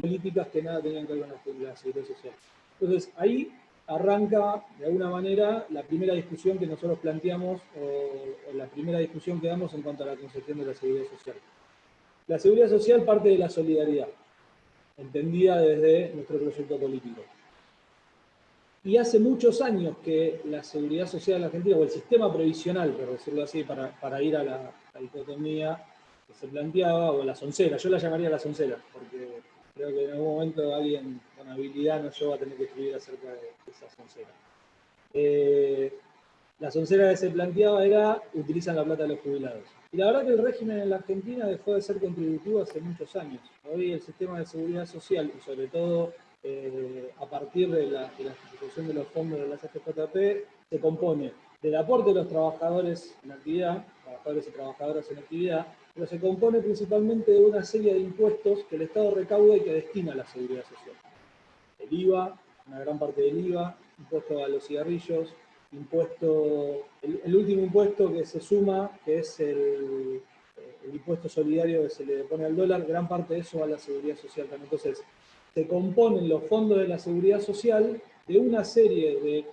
políticas que nada tenían que ver con la seguridad social. Entonces, ahí arranca, de alguna manera, la primera discusión que nosotros planteamos, o la primera discusión que damos en cuanto a la concepción de la seguridad social. La seguridad social parte de la solidaridad, entendida desde nuestro proyecto político. Y hace muchos años que la seguridad social en la Argentina, o el sistema previsional, por decirlo así, para ir a la dicotomía que se planteaba, o la soncera, yo la llamaría la soncera, porque creo que en algún momento alguien con habilidad no yo va a tener que escribir acerca de esa soncera. La soncera que se planteaba era, utilizan la plata de los jubilados. Y la verdad que el régimen en la Argentina dejó de ser contributivo hace muchos años. Hoy el sistema de seguridad social, y sobre todo a partir de la institución de los fondos de las AFJP, se compone del aporte de los trabajadores en actividad, trabajadores y trabajadoras en actividad, pero se compone principalmente de una serie de impuestos que el Estado recauda y que destina a la seguridad social. El IVA, una gran parte del IVA, impuesto a los cigarrillos, el último impuesto que se suma, que es el impuesto solidario que se le pone al dólar, gran parte de eso va a la seguridad social también. Entonces, se componen los fondos de la seguridad social de una serie de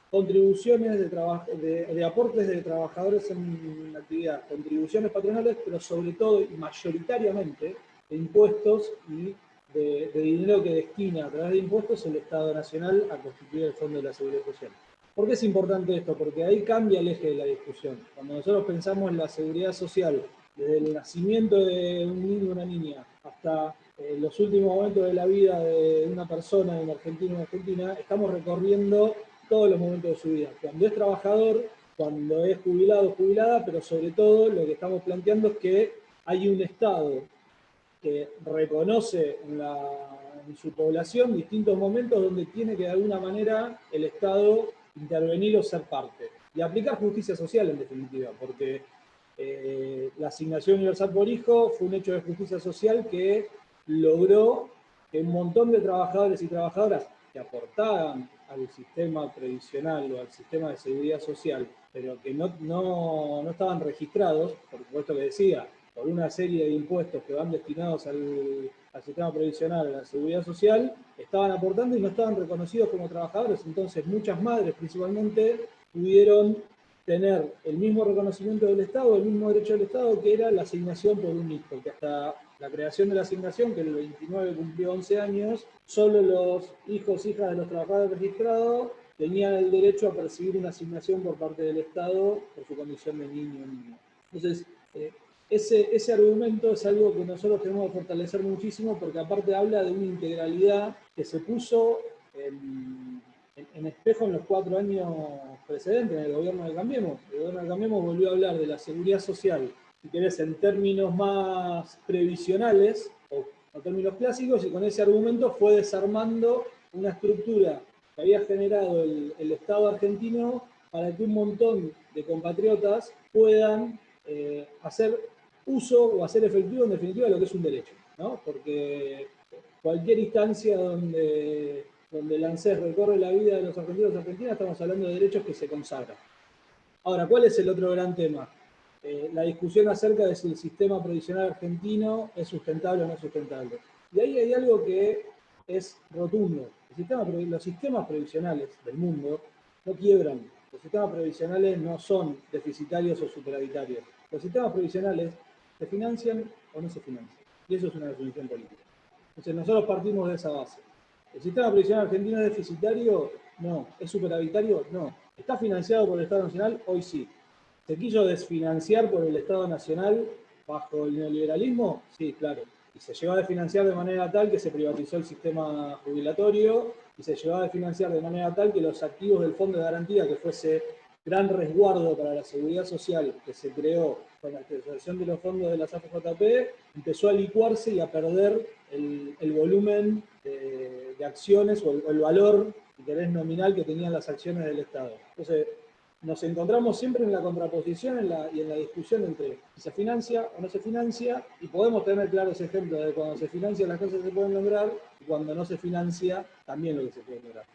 contribuciones de aportes de trabajadores en actividad, contribuciones patronales, pero sobre todo y mayoritariamente de impuestos y de dinero que destina a través de impuestos el Estado Nacional a constituir el Fondo de la Seguridad Social. ¿Por qué es importante esto? Porque ahí cambia el eje de la discusión. Cuando nosotros pensamos en la seguridad social, desde el nacimiento de un niño o una niña hasta los últimos momentos de la vida de una persona en Argentina o en Argentina, estamos recorriendo todos los momentos de su vida. Cuando es trabajador, cuando es jubilado o jubilada, pero sobre todo lo que estamos planteando es que hay un Estado que reconoce en su población distintos momentos donde tiene que de alguna manera el Estado intervenir o ser parte. Y aplicar justicia social en definitiva, porque la asignación universal por hijo fue un hecho de justicia social que logró que un montón de trabajadores y trabajadoras que aportaban al sistema previsional o al sistema de seguridad social, pero que no estaban registrados, por supuesto que decía, por una serie de impuestos que van destinados al sistema previsional, a la seguridad social, estaban aportando y no estaban reconocidos como trabajadores. Entonces, muchas madres principalmente pudieron tener el mismo reconocimiento del Estado, el mismo derecho del Estado, que era la asignación por un hijo, que hasta la creación de la asignación, que en el 29 cumplió 11 años, solo los hijos e hijas de los trabajadores registrados tenían el derecho a percibir una asignación por parte del Estado por su condición de niño o niña. Entonces, ese argumento es algo que nosotros tenemos que fortalecer muchísimo porque aparte habla de una integralidad que se puso en espejo en los 4 años precedentes en el gobierno de Cambiemos. El gobierno de Cambiemos volvió a hablar de la seguridad social, si querés, en términos más previsionales o términos clásicos, y con ese argumento fue desarmando una estructura que había generado el Estado argentino para que un montón de compatriotas puedan hacer uso o hacer efectivo en definitiva lo que es un derecho, ¿no? Porque cualquier instancia donde el ANSES recorre la vida de los argentinos y argentinas, estamos hablando de derechos que se consagran. Ahora, ¿cuál es el otro gran tema? La discusión acerca de si el sistema previsional argentino es sustentable o no sustentable. Y ahí hay algo que es rotundo. Los sistemas previsionales del mundo no quiebran. Los sistemas previsionales no son deficitarios o superavitarios. Los sistemas previsionales se financian o no se financian. Y eso es una definición política. Entonces nosotros partimos de esa base. ¿El sistema previsional argentino es deficitario? No. ¿Es superavitario? No. ¿Está financiado por el Estado Nacional? Hoy sí. ¿Se quiso desfinanciar por el Estado Nacional bajo el neoliberalismo? Sí, claro. Y se llegó a desfinanciar de manera tal que se privatizó el sistema jubilatorio y se llegó a desfinanciar de manera tal que los activos del Fondo de Garantía, que fuese gran resguardo para la seguridad social que se creó con la creación de los fondos de las AFJP, empezó a licuarse y a perder el volumen de acciones o el valor, si querés, nominal que tenían las acciones del Estado. Entonces, nos encontramos siempre en la contraposición y en la discusión entre si se financia o no se financia, y podemos tener claros ejemplos de cuando se financia las cosas se pueden lograr, y cuando no se financia también lo que se puede lograr.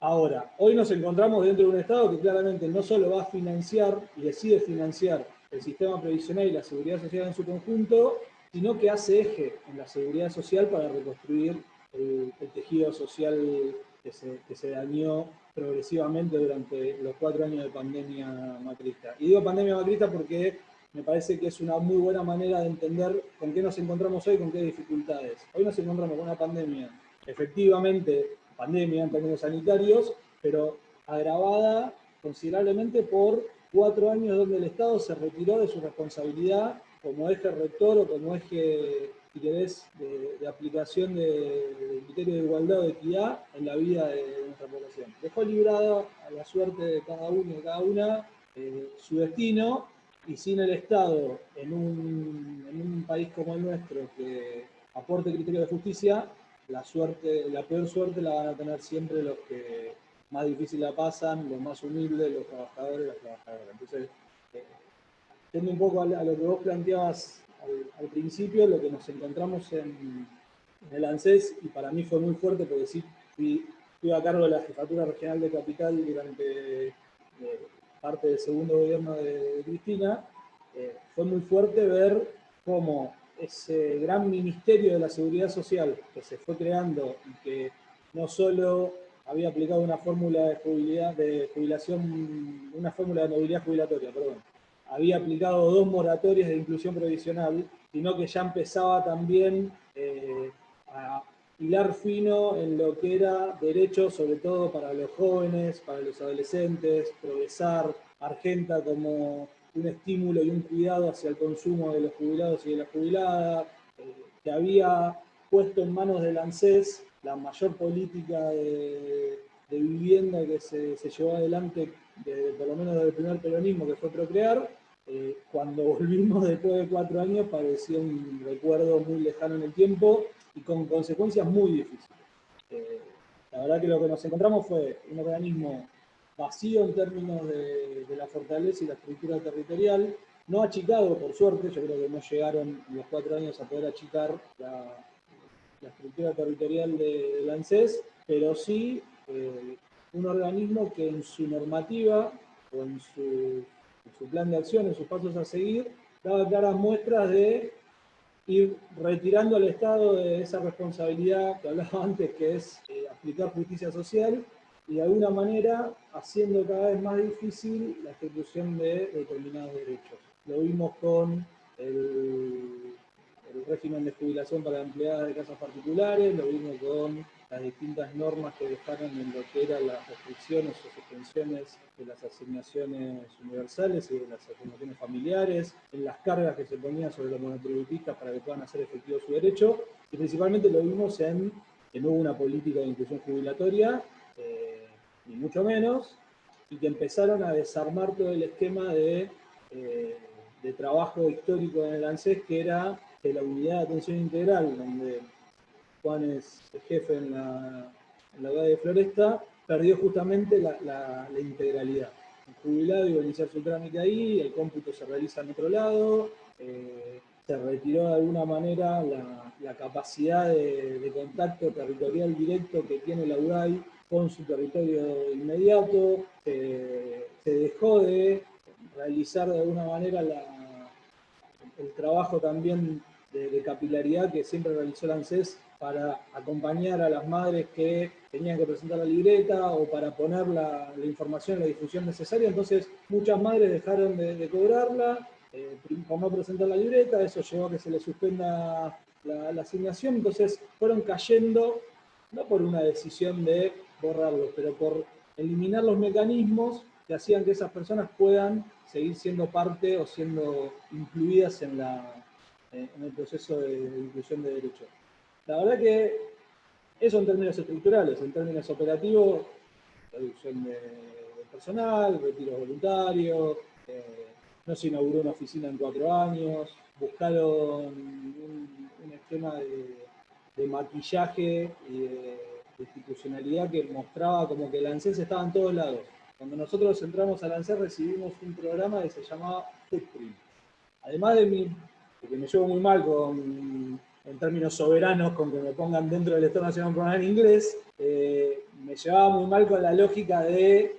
Ahora, hoy nos encontramos dentro de un Estado que claramente no solo va a financiar y decide financiar el sistema previsional y la seguridad social en su conjunto, sino que hace eje en la seguridad social para reconstruir el tejido social que se dañó progresivamente durante los 4 años de pandemia macrista. Y digo pandemia macrista porque me parece que es una muy buena manera de entender con qué nos encontramos hoy, con qué dificultades. Hoy nos encontramos con una pandemia, efectivamente pandemia en términos sanitarios, pero agravada considerablemente por 4 años donde el Estado se retiró de su responsabilidad como eje rector o como eje, si querés, de aplicación del criterio de igualdad o de equidad en la vida de nuestra población. Dejó librada a la suerte de cada uno y de cada una su destino, y sin el Estado en un país como el nuestro que aporte criterio de justicia, la peor suerte la van a tener siempre los que más difícil la pasan, los más humildes, los trabajadores y las trabajadoras. Entonces, yendo un poco a lo que vos planteabas al principio, lo que nos encontramos en el ANSES, y para mí fue muy fuerte porque sí fui a cargo de la Jefatura Regional de Capital durante parte del segundo gobierno de Cristina, fue muy fuerte ver cómo ese gran ministerio de la seguridad social que se fue creando y que no solo había aplicado una fórmula de jubilación, una fórmula de movilidad jubilatoria, perdón, había aplicado 2 moratorias de inclusión previsional, sino que ya empezaba también a hilar fino en lo que era derechos, sobre todo para los jóvenes, para los adolescentes, progresar, Argenta como un estímulo y un cuidado hacia el consumo de los jubilados y de las jubiladas, que había puesto en manos del ANSES la mayor política de vivienda que se llevó adelante, por lo menos del primer peronismo, que fue Procrear. Cuando volvimos después de 4 años parecía un recuerdo muy lejano en el tiempo y con consecuencias muy difíciles. La verdad que lo que nos encontramos fue un organismo vacío en términos de la fortaleza y la estructura territorial, no achicado, por suerte. Yo creo que no llegaron en los 4 años a poder achicar la estructura territorial del ANSES, pero sí un organismo que en su normativa o en su plan de acción, en sus pasos a seguir, daba claras muestras de ir retirando al Estado de esa responsabilidad que hablaba antes, que es aplicar justicia social, y de alguna manera haciendo cada vez más difícil la ejecución de determinados derechos. Lo vimos con el régimen de jubilación para empleadas de casas particulares, lo vimos con las distintas normas que dejaron en lo que eran las restricciones o suspensiones de las asignaciones universales y de las asignaciones familiares, en las cargas que se ponían sobre los monotributistas para que puedan hacer efectivo su derecho, y principalmente lo vimos en que no hubo una política de inclusión jubilatoria, ni mucho menos, y que empezaron a desarmar todo el esquema de trabajo histórico en el ANSES, que era de la unidad de atención integral, donde Juan es el jefe en la UAD de Floresta, perdió justamente la integralidad. El jubilado iba a iniciar su trámite ahí, el cómputo se realiza en otro lado, se retiró de alguna manera la capacidad de contacto territorial directo que tiene la UDAI con su territorio inmediato, se dejó de realizar de alguna manera el trabajo también de capilaridad que siempre realizó el ANSES para acompañar a las madres que tenían que presentar la libreta o para poner la información, la difusión necesaria. Entonces muchas madres dejaron de cobrarla por no presentar la libreta, eso llevó a que se les suspenda la asignación. Entonces fueron cayendo, no por una decisión de borrarlos, pero por eliminar los mecanismos que hacían que esas personas puedan seguir siendo parte o siendo incluidas en el proceso de inclusión de derechos. La verdad que eso en términos estructurales, en términos operativos, reducción de personal, retiros voluntarios, no se inauguró una oficina en 4 años, buscaron un esquema de maquillaje y de institucionalidad que mostraba como que el ANSES estaba en todos lados. Cuando nosotros entramos al ANSES recibimos un programa que se llamaba Footprint. Además de que me llevo muy mal en términos soberanos con que me pongan dentro del Estado Nacional un programa en inglés, me llevaba muy mal con la lógica de,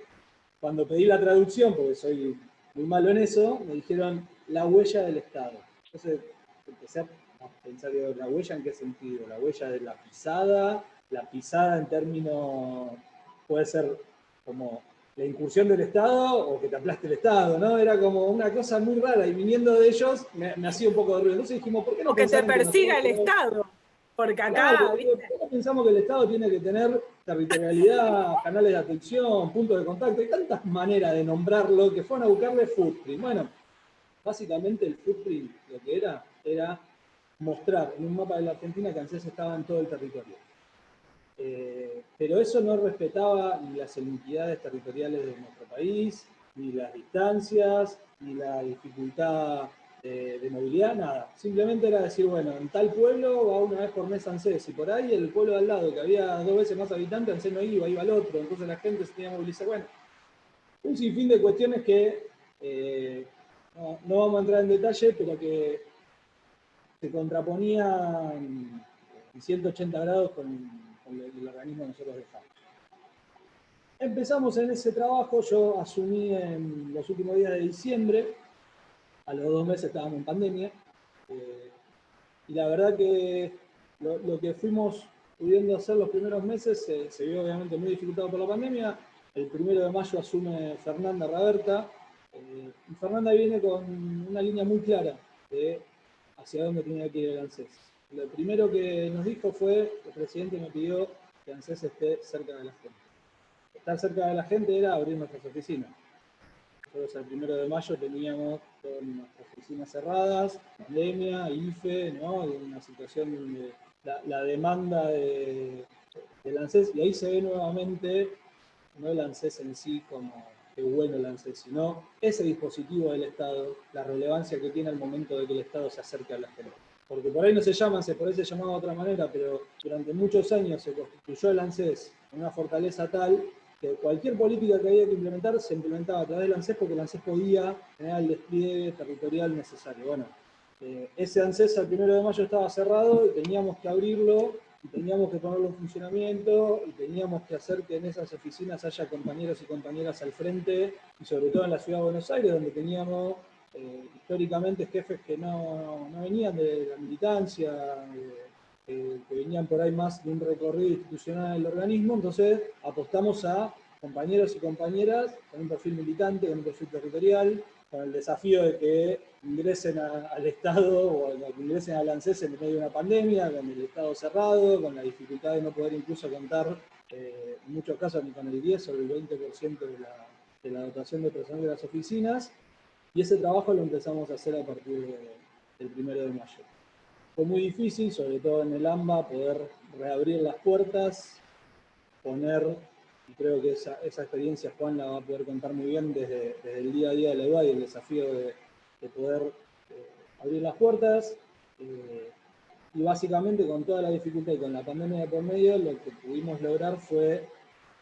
cuando pedí la traducción, porque soy muy malo en eso, me dijeron, la huella del Estado. Entonces empecé a pensar, digo, ¿la huella en qué sentido? La huella de la pisada en términos, puede ser como la incursión del Estado o que te aplaste el Estado, ¿no? Era como una cosa muy rara y viniendo de ellos me hacía un poco de ruido. Entonces dijimos, ¿por qué no O que te pensar en que persiga el nosotros... Estado. Porque acá, Claro, ¿viste? ¿por qué no pensamos que el Estado tiene que tener territorialidad, canales de atención, puntos de contacto? Hay tantas maneras de nombrarlo que fueron a buscarle footprint. Bueno, básicamente el footprint lo que era mostrar en un mapa de la Argentina que ANSES estaba en todo el territorio. Pero eso no respetaba ni las iniquidades territoriales de nuestro país, ni las distancias, ni la dificultad de movilidad, nada. Simplemente era decir, bueno, en tal pueblo va una vez por mes ANSES, y por ahí el pueblo de al lado, que había 2 veces más habitantes, ANSES no iba al otro, entonces la gente se tenía que movilizar. Bueno, un sinfín de cuestiones que no vamos a entrar en detalle, pero que se contraponían en 180 grados con el organismo que nosotros dejamos. Empezamos en ese trabajo, yo asumí en los últimos días de diciembre, a los 2 meses estábamos en pandemia, y la verdad que lo que fuimos pudiendo hacer los primeros meses se vio obviamente muy dificultado por la pandemia. El 1 de mayo asume Fernanda Raberta, y Fernanda viene con una línea muy clara de hacia dónde tenía que ir el ANSES. Lo primero que nos dijo fue, el presidente me pidió que ANSES esté cerca de la gente. Estar cerca de la gente era abrir nuestras oficinas. Nosotros el 1 de mayo teníamos todas nuestras oficinas cerradas, pandemia, IFE, ¿no? Una situación de la demanda del ANSES, y ahí se ve nuevamente no el ANSES en sí como qué bueno el ANSES, sino ese dispositivo del Estado, la relevancia que tiene al momento de que el Estado se acerque a la gente. Porque por ahí no se llama ANSES, por ahí se llamaba de otra manera, pero durante muchos años se constituyó el ANSES con una fortaleza tal que cualquier política que había que implementar se implementaba a través del ANSES porque el ANSES podía tener el despliegue territorial necesario. Bueno, ese ANSES al 1 de mayo estaba cerrado y teníamos que abrirlo y teníamos que ponerlo en funcionamiento y teníamos que hacer que en esas oficinas haya compañeros y compañeras al frente, y sobre todo en la ciudad de Buenos Aires, donde teníamos históricamente jefes que no venían de la militancia, que venían por ahí más de un recorrido institucional del organismo. Entonces apostamos a compañeros y compañeras con un perfil militante, con un perfil territorial, con el desafío de que ingresen al Estado o que ingresen al ANSES en medio de una pandemia, con el Estado cerrado, con la dificultad de no poder incluso contar en muchos casos ni con el 10 o el 20% de la dotación de personal de las oficinas, y ese trabajo lo empezamos a hacer a partir del 1 de mayo. Fue muy difícil, sobre todo en el AMBA, poder reabrir las puertas, poner, y creo que esa experiencia Juan la va a poder contar muy bien desde el día a día de la UBA y el desafío de poder abrir las puertas. Y básicamente con toda la dificultad y con la pandemia de por medio, lo que pudimos lograr fue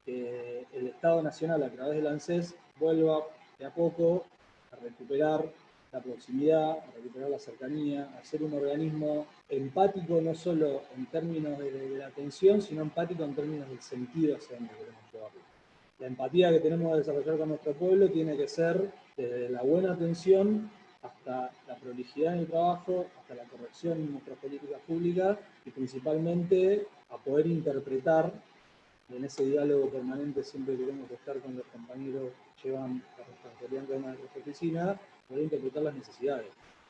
que el Estado Nacional a través del ANSES vuelva de a poco a recuperar la proximidad, a recuperar la cercanía, a ser un organismo empático no solo en términos de la atención, sino empático en términos del sentido hacia donde queremos llevarlo. La empatía que tenemos que desarrollar con nuestro pueblo tiene que ser desde la buena atención hasta la prolijidad en el trabajo, hasta la corrección en nuestras políticas públicas y principalmente a poder interpretar. En ese diálogo permanente siempre queremos estar con los compañeros que llevan la responsabilidad de nuestra oficina, poder interpretar las necesidades.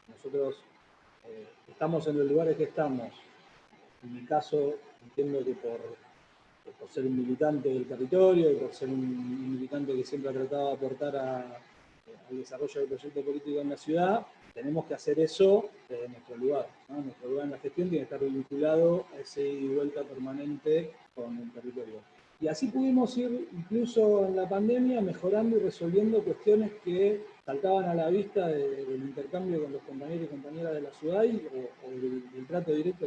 Nosotros estamos en los lugares que estamos. En mi caso, entiendo que por ser un militante del territorio y por ser un militante que siempre ha tratado de aportar al desarrollo del proyecto político en la ciudad, tenemos que hacer eso desde nuestro lugar, ¿no? Nuestro lugar en la gestión tiene que estar vinculado a ese ida y vuelta permanente con el territorio. Y así pudimos ir, incluso en la pandemia, mejorando y resolviendo cuestiones que saltaban a la vista del intercambio con los compañeros y compañeras de la ciudad o del trato directo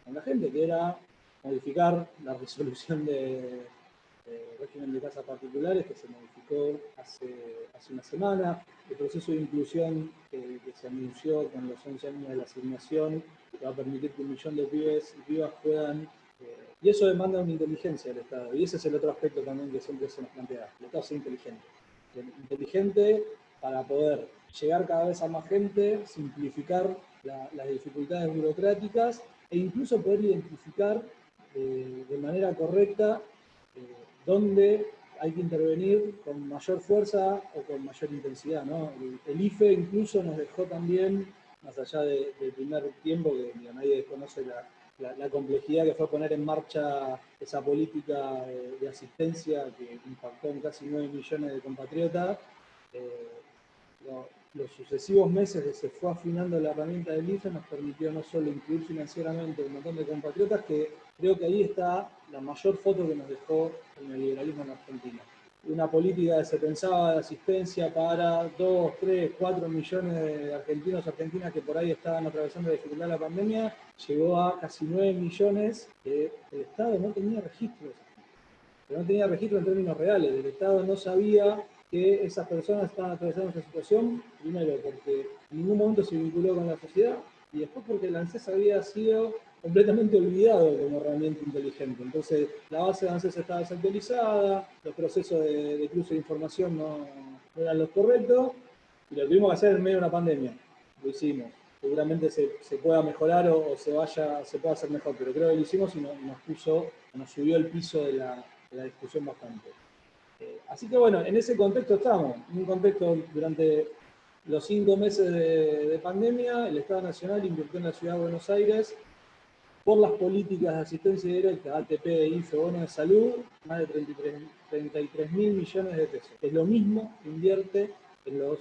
con la gente, que era modificar la resolución de régimen de casas particulares que se modificó hace una semana, el proceso de inclusión que se anunció con los 11 años de la asignación, que va a permitir que 1.000.000 de pibes y pibas puedan, y eso demanda una inteligencia del Estado, y ese es el otro aspecto también que siempre se nos plantea, el Estado sea inteligente para poder llegar cada vez a más gente, simplificar las dificultades burocráticas e incluso poder identificar de manera correcta dónde hay que intervenir con mayor fuerza o con mayor intensidad, ¿no? El IFE incluso nos dejó también, más allá del primer tiempo, que nadie desconoce la complejidad que fue poner en marcha esa política de asistencia que impactó en casi 9 millones de compatriotas. Los sucesivos meses que se fue afinando la herramienta del IFE nos permitió no solo incluir financieramente un montón de compatriotas, que creo que ahí está la mayor foto que nos dejó el neoliberalismo en Argentina. Una política que se pensaba de asistencia para 2, 3, 4 millones de argentinos y argentinas que por ahí estaban atravesando la dificultad de la pandemia, llegó a casi 9 millones que el Estado no tenía registros. Pero no tenía registro en términos reales. El Estado no sabía que esas personas estaban atravesando esa situación, primero porque en ningún momento se vinculó con la sociedad, y después porque el ANSES había sido completamente olvidado como herramienta inteligente. Entonces, la base de ANSES estaba desactualizada, los procesos de cruce de información no eran los correctos, y lo tuvimos que hacer en medio de una pandemia. Lo hicimos. Seguramente se pueda mejorar o se pueda hacer mejor, pero creo que lo hicimos y nos subió el piso de la discusión bastante. Así que bueno, en ese contexto estamos, en un contexto durante los 5 meses de pandemia, el Estado Nacional invirtió en la Ciudad de Buenos Aires por las políticas de asistencia directa, ATP, IFE, bono de salud, más de 33 mil millones de pesos. Es lo mismo que invierte en los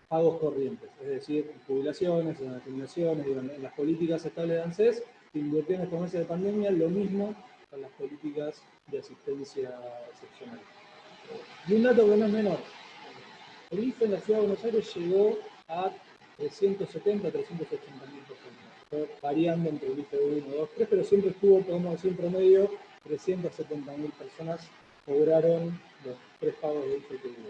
pagos corrientes, es decir, en jubilaciones, en asignaciones, en las políticas estables de ANSES, que invirtió en estos meses de pandemia, lo mismo con las políticas de asistencia excepcional. Y un dato que no es menor, el IFE en la Ciudad de Buenos Aires llegó a 370, 380 mil personas, variando entre el IFE 1, 2, 3, pero siempre estuvo, podemos decir en promedio, 370 mil personas cobraron los 3 pagos de IFE que hubo.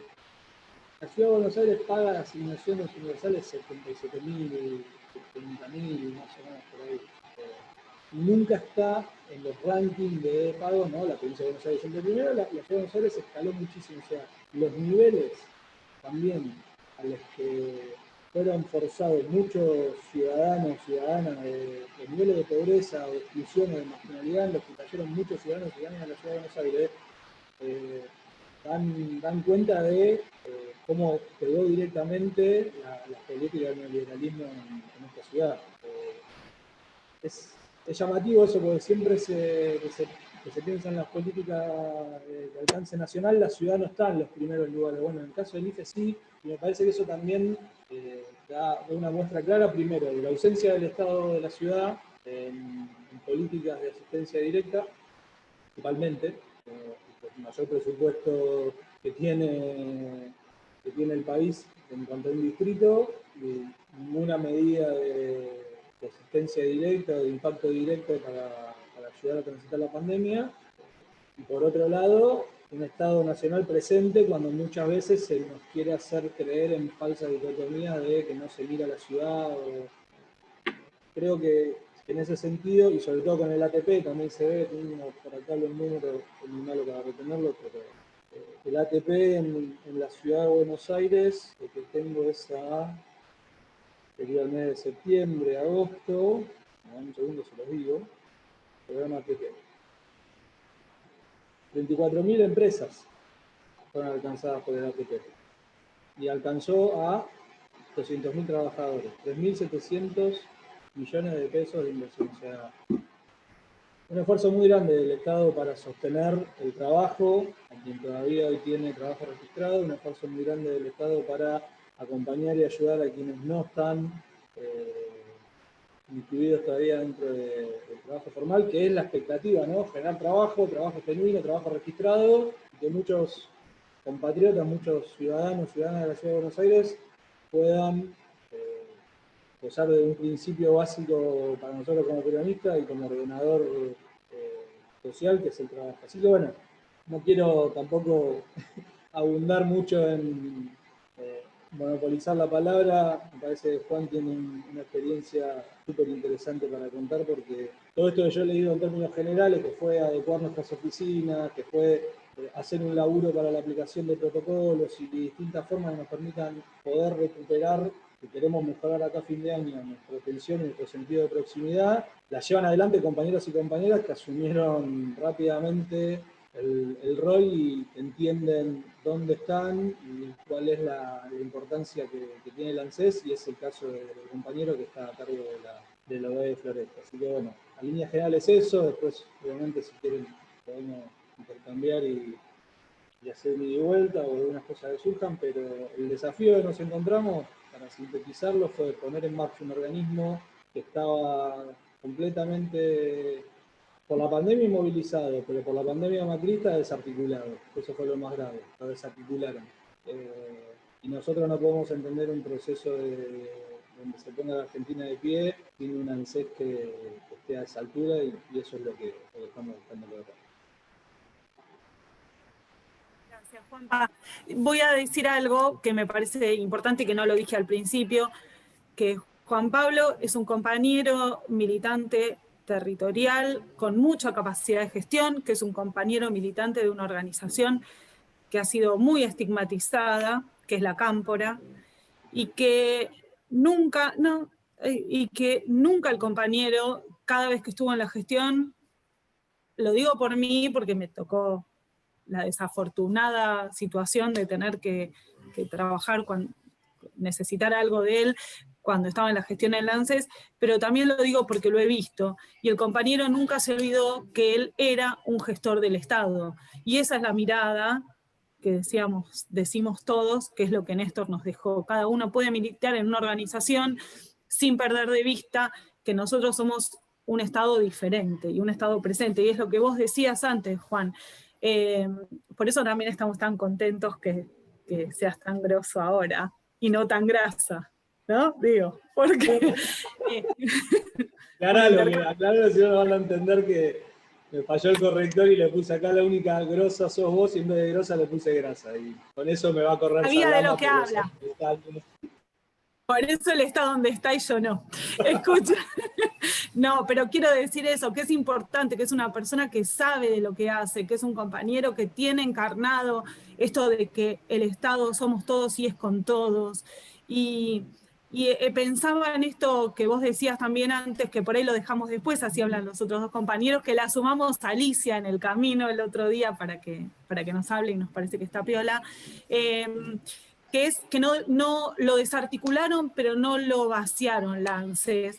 La Ciudad de Buenos Aires paga asignaciones universales 77 mil, 70 mil, más o menos por ahí. Nunca está en los rankings de pagos, ¿no? La provincia de Buenos Aires siempre primero, la Ciudad de Buenos Aires escaló muchísimo, o sea, los niveles también a los que fueron forzados muchos ciudadanos, ciudadanas, los niveles de pobreza o de exclusión o de marginalidad en los que cayeron muchos ciudadanos y ciudadanas de la Ciudad de Buenos Aires, dan cuenta de cómo pegó directamente la política del neoliberalismo en esta ciudad. Es llamativo eso, porque siempre que se piensa en las políticas de alcance nacional, la ciudad no está en los primeros lugares. Bueno, en el caso del IFE sí, y me parece que eso también da una muestra clara, primero, de la ausencia del Estado de la ciudad en políticas de asistencia directa, principalmente, el mayor presupuesto que tiene el país en cuanto a un distrito, y ninguna medida de asistencia directa o de impacto directo para ayudar a transitar la pandemia. Y por otro lado, un Estado nacional presente cuando muchas veces se nos quiere hacer creer en falsa dicotomía de que no se mira la ciudad. Creo que en ese sentido, y sobre todo con el ATP, también se ve, tengo por acá los números, es muy malo para retenerlo, pero el ATP en la ciudad de Buenos Aires, lo que tengo es sería el mes de septiembre, agosto, un segundo se los digo, programa ATP. 34.000 empresas fueron alcanzadas por el ATP y alcanzó a 200.000 trabajadores, 3.700 millones de pesos de inversión. O sea, un esfuerzo muy grande del Estado para sostener el trabajo, a quien todavía hoy tiene trabajo registrado, un esfuerzo muy grande del Estado para acompañar y ayudar a quienes no están incluidos todavía dentro del trabajo formal, que es la expectativa, ¿no? Generar trabajo genuino, trabajo registrado, que muchos compatriotas, muchos ciudadanos, ciudadanas de la Ciudad de Buenos Aires puedan gozar de un principio básico para nosotros como peronistas y como ordenador social, que es el trabajo. Así que bueno, no quiero tampoco abundar mucho en monopolizar la palabra. Me parece que Juan tiene una experiencia súper interesante para contar, porque todo esto que yo he leído en términos generales, que fue adecuar nuestras oficinas, que fue hacer un laburo para la aplicación de protocolos y de distintas formas que nos permitan poder recuperar, que queremos mejorar acá a fin de año, nuestra atención y nuestro sentido de proximidad, la llevan adelante compañeros y compañeras que asumieron rápidamente el rol y entienden dónde están y cuál es la importancia que tiene el ANSES, y es el caso del compañero que está a cargo de la OE de Floresta. Así que bueno, a líneas generales eso, después obviamente si quieren podemos intercambiar y hacer ida y vuelta o algunas cosas que surjan, pero el desafío que nos encontramos, para sintetizarlo, fue poner en marcha un organismo que estaba completamente, por la pandemia, inmovilizado, pero por la pandemia macrista desarticulado. Eso fue lo más grave, lo desarticularon. Y nosotros no podemos entender un proceso donde se ponga la Argentina de pie sin un ANSES que esté a esa altura, y eso es lo que estamos buscando lograr. Gracias, Juanpa. Voy a decir algo que me parece importante y que no lo dije al principio, que Juan Pablo es un compañero militante territorial con mucha capacidad de gestión, que es un compañero militante de una organización que ha sido muy estigmatizada, que es la Cámpora, y que nunca el compañero, cada vez que estuvo en la gestión, lo digo por mí porque me tocó la desafortunada situación de tener que trabajar necesitar algo de él cuando estaba en la gestión del ANSES, pero también lo digo porque lo he visto, y el compañero nunca se olvidó que él era un gestor del Estado, y esa es la mirada que decimos todos, que es lo que Néstor nos dejó. Cada uno puede militar en una organización sin perder de vista que nosotros somos un Estado diferente y un Estado presente, y es lo que vos decías antes, Juan. Por eso también estamos tan contentos que seas tan grosso ahora y no tan grasa, ¿no? Digo, porque... Acláralo, si no me van a entender que me falló el corrector y le puse acá la única grosa sos vos, y en vez de grosa le puse grasa, y con eso me va a correr Sabía de lo Salama, que habla. Por eso él está donde está y yo no. Escucha. No, pero quiero decir eso, que es importante, que es una persona que sabe de lo que hace, que es un compañero que tiene encarnado esto de que el Estado somos todos y es con todos. Y pensaba en esto que vos decías también antes, que por ahí lo dejamos después, así hablan los otros dos compañeros, que la sumamos a Alicia en el camino el otro día para que nos hable y nos parece que está piola. Que es que no lo desarticularon, pero no lo vaciaron la ANSES,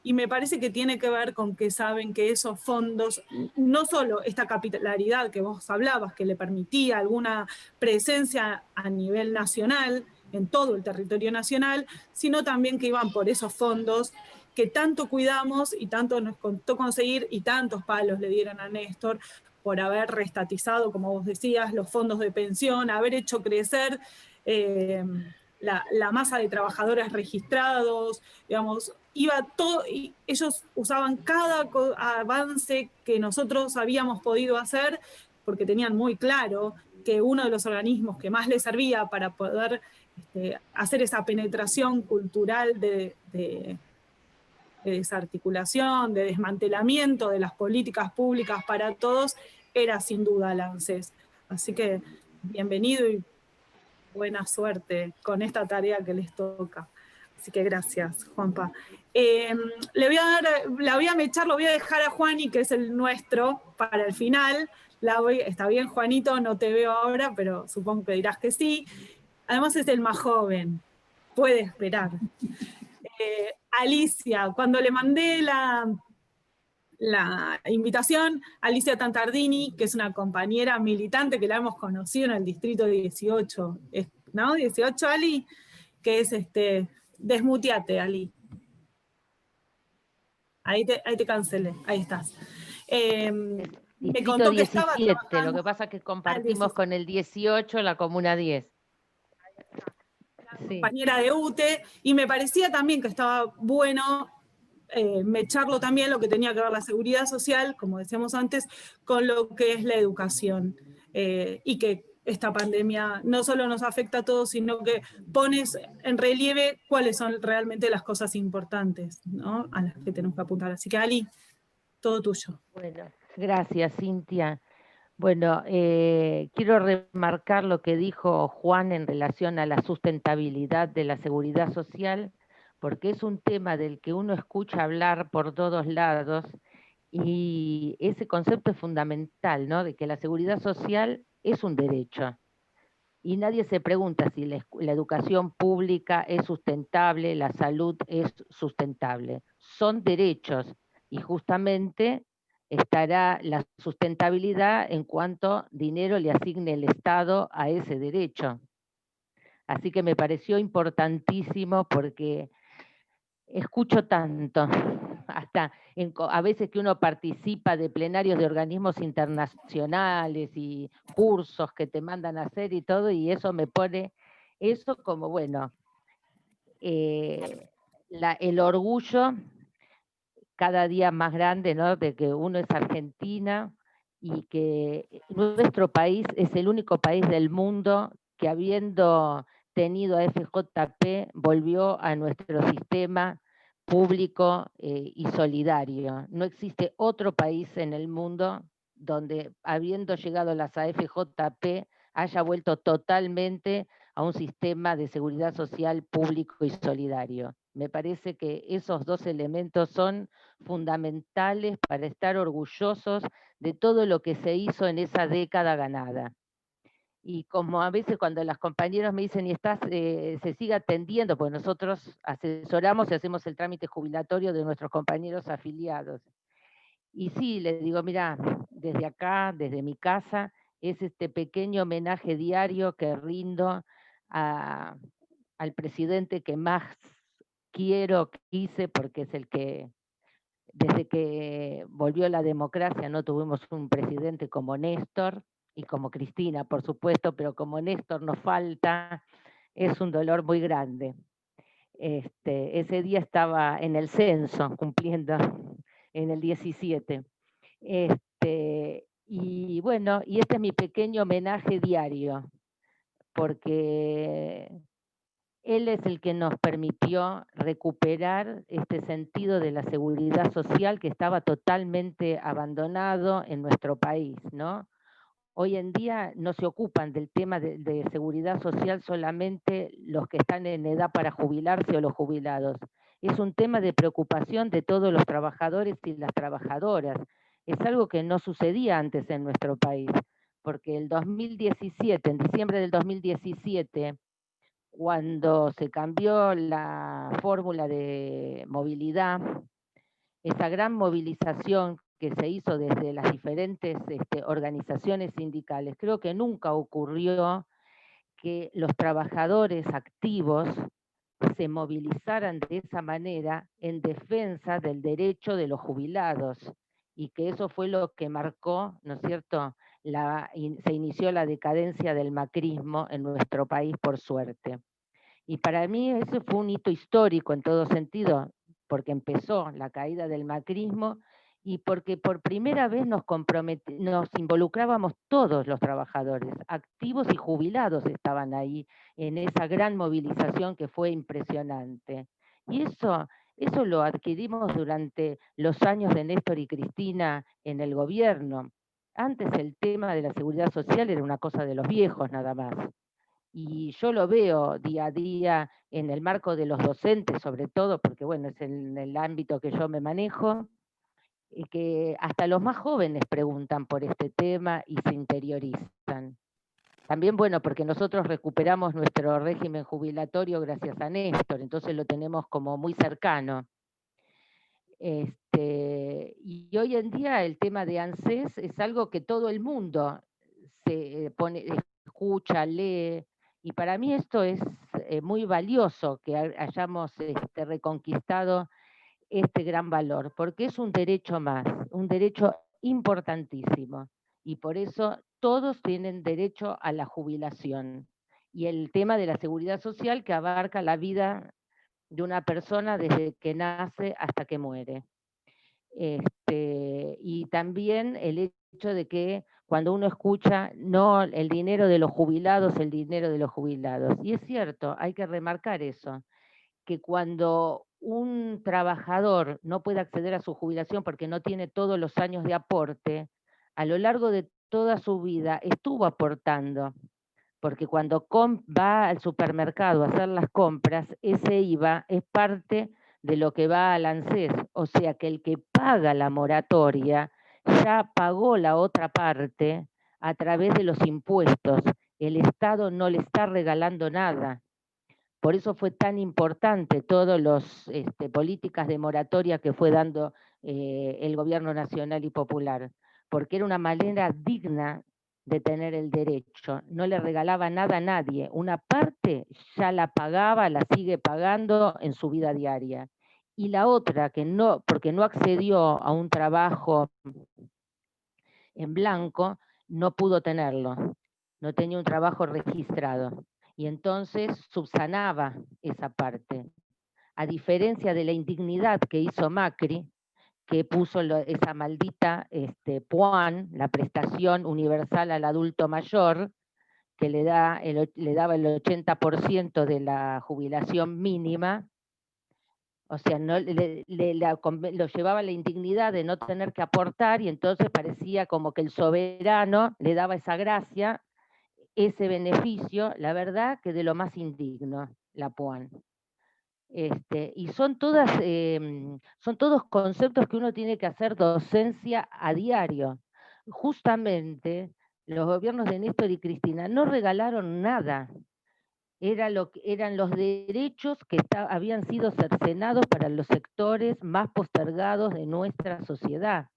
y me parece que tiene que ver con que saben que esos fondos, no solo esta capilaridad que vos hablabas, que le permitía alguna presencia a nivel nacional, en todo el territorio nacional, sino también que iban por esos fondos que tanto cuidamos y tanto nos costó conseguir y tantos palos le dieron a Néstor, por haber reestatizado, como vos decías, los fondos de pensión, haber hecho crecer la masa de trabajadores registrados, digamos, iba todo, y ellos usaban cada avance que nosotros habíamos podido hacer, porque tenían muy claro que uno de los organismos que más les servía para poder hacer esa penetración cultural de desarticulación, de desmantelamiento de las políticas públicas para todos, era sin duda el ANSES. Así que bienvenido y buena suerte con esta tarea que les toca. Así que gracias, Juanpa. Lo voy a dejar a Juani, que es el nuestro, para el final. Está bien, Juanito, no te veo ahora, pero supongo que dirás que sí. Además es el más joven, puede esperar. Alicia, cuando le mandé la invitación, Alicia Tantardini, que es una compañera militante que la hemos conocido en el distrito 18, ¿no? 18, Ali, que es desmuteate, Ali. Ahí te cancelé, ahí estás. Me contó que estaba trabajando. Lo que pasa es que compartimos con el 18 la comuna 10. Compañera de UTE, y me parecía también que estaba bueno mecharlo también lo que tenía que ver la seguridad social, como decíamos antes, con lo que es la educación, y que esta pandemia no solo nos afecta a todos, sino que pones en relieve cuáles son realmente las cosas importantes, ¿no?, a las que tenemos que apuntar. Así que, Ali, todo tuyo. Bueno, gracias, Cintia. Bueno, quiero remarcar lo que dijo Juan en relación a la sustentabilidad de la seguridad social, porque es un tema del que uno escucha hablar por todos lados y ese concepto es fundamental, ¿no? De que la seguridad social es un derecho. Y nadie se pregunta si la educación pública es sustentable, la salud es sustentable. Son derechos y justamente estará la sustentabilidad en cuanto dinero le asigne el Estado a ese derecho. Así que me pareció importantísimo porque escucho tanto, hasta a veces que uno participa de plenarios de organismos internacionales y cursos que te mandan a hacer y todo, y eso me pone, eso como, bueno, el orgullo cada día más grande, ¿no? De que uno es Argentina y que nuestro país es el único país del mundo que, habiendo tenido a FJP, volvió a nuestro sistema público y solidario. No existe otro país en el mundo donde, habiendo llegado las AFJP, haya vuelto totalmente a un sistema de seguridad social público y solidario. Me parece que esos dos elementos son fundamentales para estar orgullosos de todo lo que se hizo en esa década ganada. Y como a veces cuando los compañeros me dicen, se sigue atendiendo, pues nosotros asesoramos y hacemos el trámite jubilatorio de nuestros compañeros afiliados. Y sí, les digo, mira, desde acá, desde mi casa, es este pequeño homenaje diario que rindo al presidente que más quise, porque es el que, desde que volvió la democracia, no tuvimos un presidente como Néstor, y como Cristina, por supuesto, pero como Néstor nos falta, es un dolor muy grande. Ese día estaba en el censo, cumpliendo en el 17. Y bueno, y este es mi pequeño homenaje diario, porque él es el que nos permitió recuperar este sentido de la seguridad social que estaba totalmente abandonado en nuestro país, ¿no? Hoy en día no se ocupan del tema de seguridad social solamente los que están en edad para jubilarse o los jubilados. Es un tema de preocupación de todos los trabajadores y las trabajadoras. Es algo que no sucedía antes en nuestro país, porque el 2017, en diciembre del 2017, cuando se cambió la fórmula de movilidad, esa gran movilización que se hizo desde las diferentes organizaciones sindicales, creo que nunca ocurrió que los trabajadores activos se movilizaran de esa manera en defensa del derecho de los jubilados, y que eso fue lo que marcó, ¿no es cierto?, se inició la decadencia del macrismo en nuestro país, por suerte. Y para mí eso fue un hito histórico en todo sentido, porque empezó la caída del macrismo y porque por primera vez nos involucrábamos todos los trabajadores, activos y jubilados estaban ahí en esa gran movilización que fue impresionante. Y eso lo adquirimos durante los años de Néstor y Cristina en el gobierno. Antes el tema de la seguridad social era una cosa de los viejos nada más. Y yo lo veo día a día en el marco de los docentes, sobre todo, porque bueno, es en el ámbito que yo me manejo, y que hasta los más jóvenes preguntan por este tema y se interiorizan. También, bueno, porque nosotros recuperamos nuestro régimen jubilatorio gracias a Néstor, entonces lo tenemos como muy cercano. Y hoy en día el tema de ANSES es algo que todo el mundo se escucha, lee, y para mí esto es muy valioso que hayamos reconquistado este gran valor, porque es un derecho más, un derecho importantísimo, y por eso todos tienen derecho a la jubilación. Y el tema de la seguridad social que abarca la vida de una persona desde que nace hasta que muere. Y también el hecho de que cuando uno escucha, no el dinero de los jubilados, el dinero de los jubilados. Y es cierto, hay que remarcar eso, que cuando un trabajador no puede acceder a su jubilación porque no tiene todos los años de aporte, a lo largo de toda su vida estuvo aportando, porque cuando va al supermercado a hacer las compras, ese IVA es parte de lo que va al ANSES, o sea que el que paga la moratoria ya pagó la otra parte a través de los impuestos. El Estado no le está regalando nada. Por eso fue tan importante todas las políticas de moratoria que fue dando el gobierno nacional y popular, porque era una manera digna de tener el derecho. No le regalaba nada a nadie. Una parte ya la pagaba, la sigue pagando en su vida diaria. Y la otra, que no, porque no accedió a un trabajo en blanco, no pudo tenerlo. No tenía un trabajo registrado. Y entonces subsanaba esa parte. A diferencia de la indignidad que hizo Macri, que puso esa maldita PUAN, la prestación universal al adulto mayor, que le daba el 80% de la jubilación mínima, o sea, no, lo llevaba la indignidad de no tener que aportar, y entonces parecía como que el soberano le daba esa gracia, ese beneficio, la verdad que de lo más indigno, la PUAN. Y son todos conceptos que uno tiene que hacer docencia a diario. Justamente los gobiernos de Néstor y Cristina no regalaron nada. Eran los derechos que habían sido cercenados para los sectores más postergados de nuestra sociedad,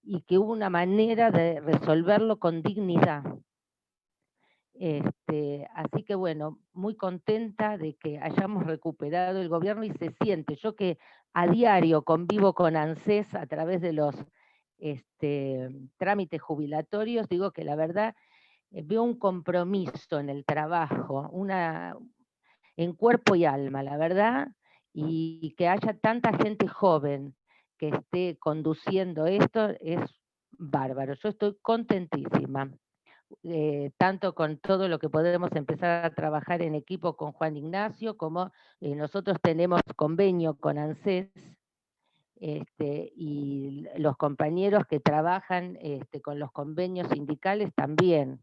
y que hubo una manera de resolverlo con dignidad. Así que bueno, muy contenta de que hayamos recuperado el gobierno, y se siente, yo que a diario convivo con ANSES a través de los trámites jubilatorios, digo que la verdad veo un compromiso en el trabajo, en cuerpo y alma, la verdad, y que haya tanta gente joven que esté conduciendo esto es bárbaro. Yo estoy contentísima. Tanto con todo lo que podemos empezar a trabajar en equipo con Juan Ignacio, como nosotros tenemos convenio con ANSES, y los compañeros que trabajan con los convenios sindicales también.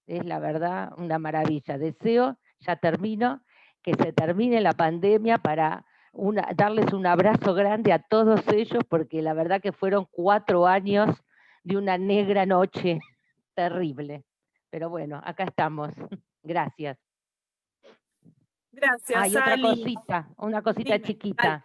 Es la verdad una maravilla. Deseo, ya termino, que se termine la pandemia para darles un abrazo grande a todos ellos, porque la verdad que fueron 4 años de una negra noche terrible. Pero bueno, acá estamos. Gracias. Gracias, Y otra Ali. cosita, una cosita Dime, chiquita. dale.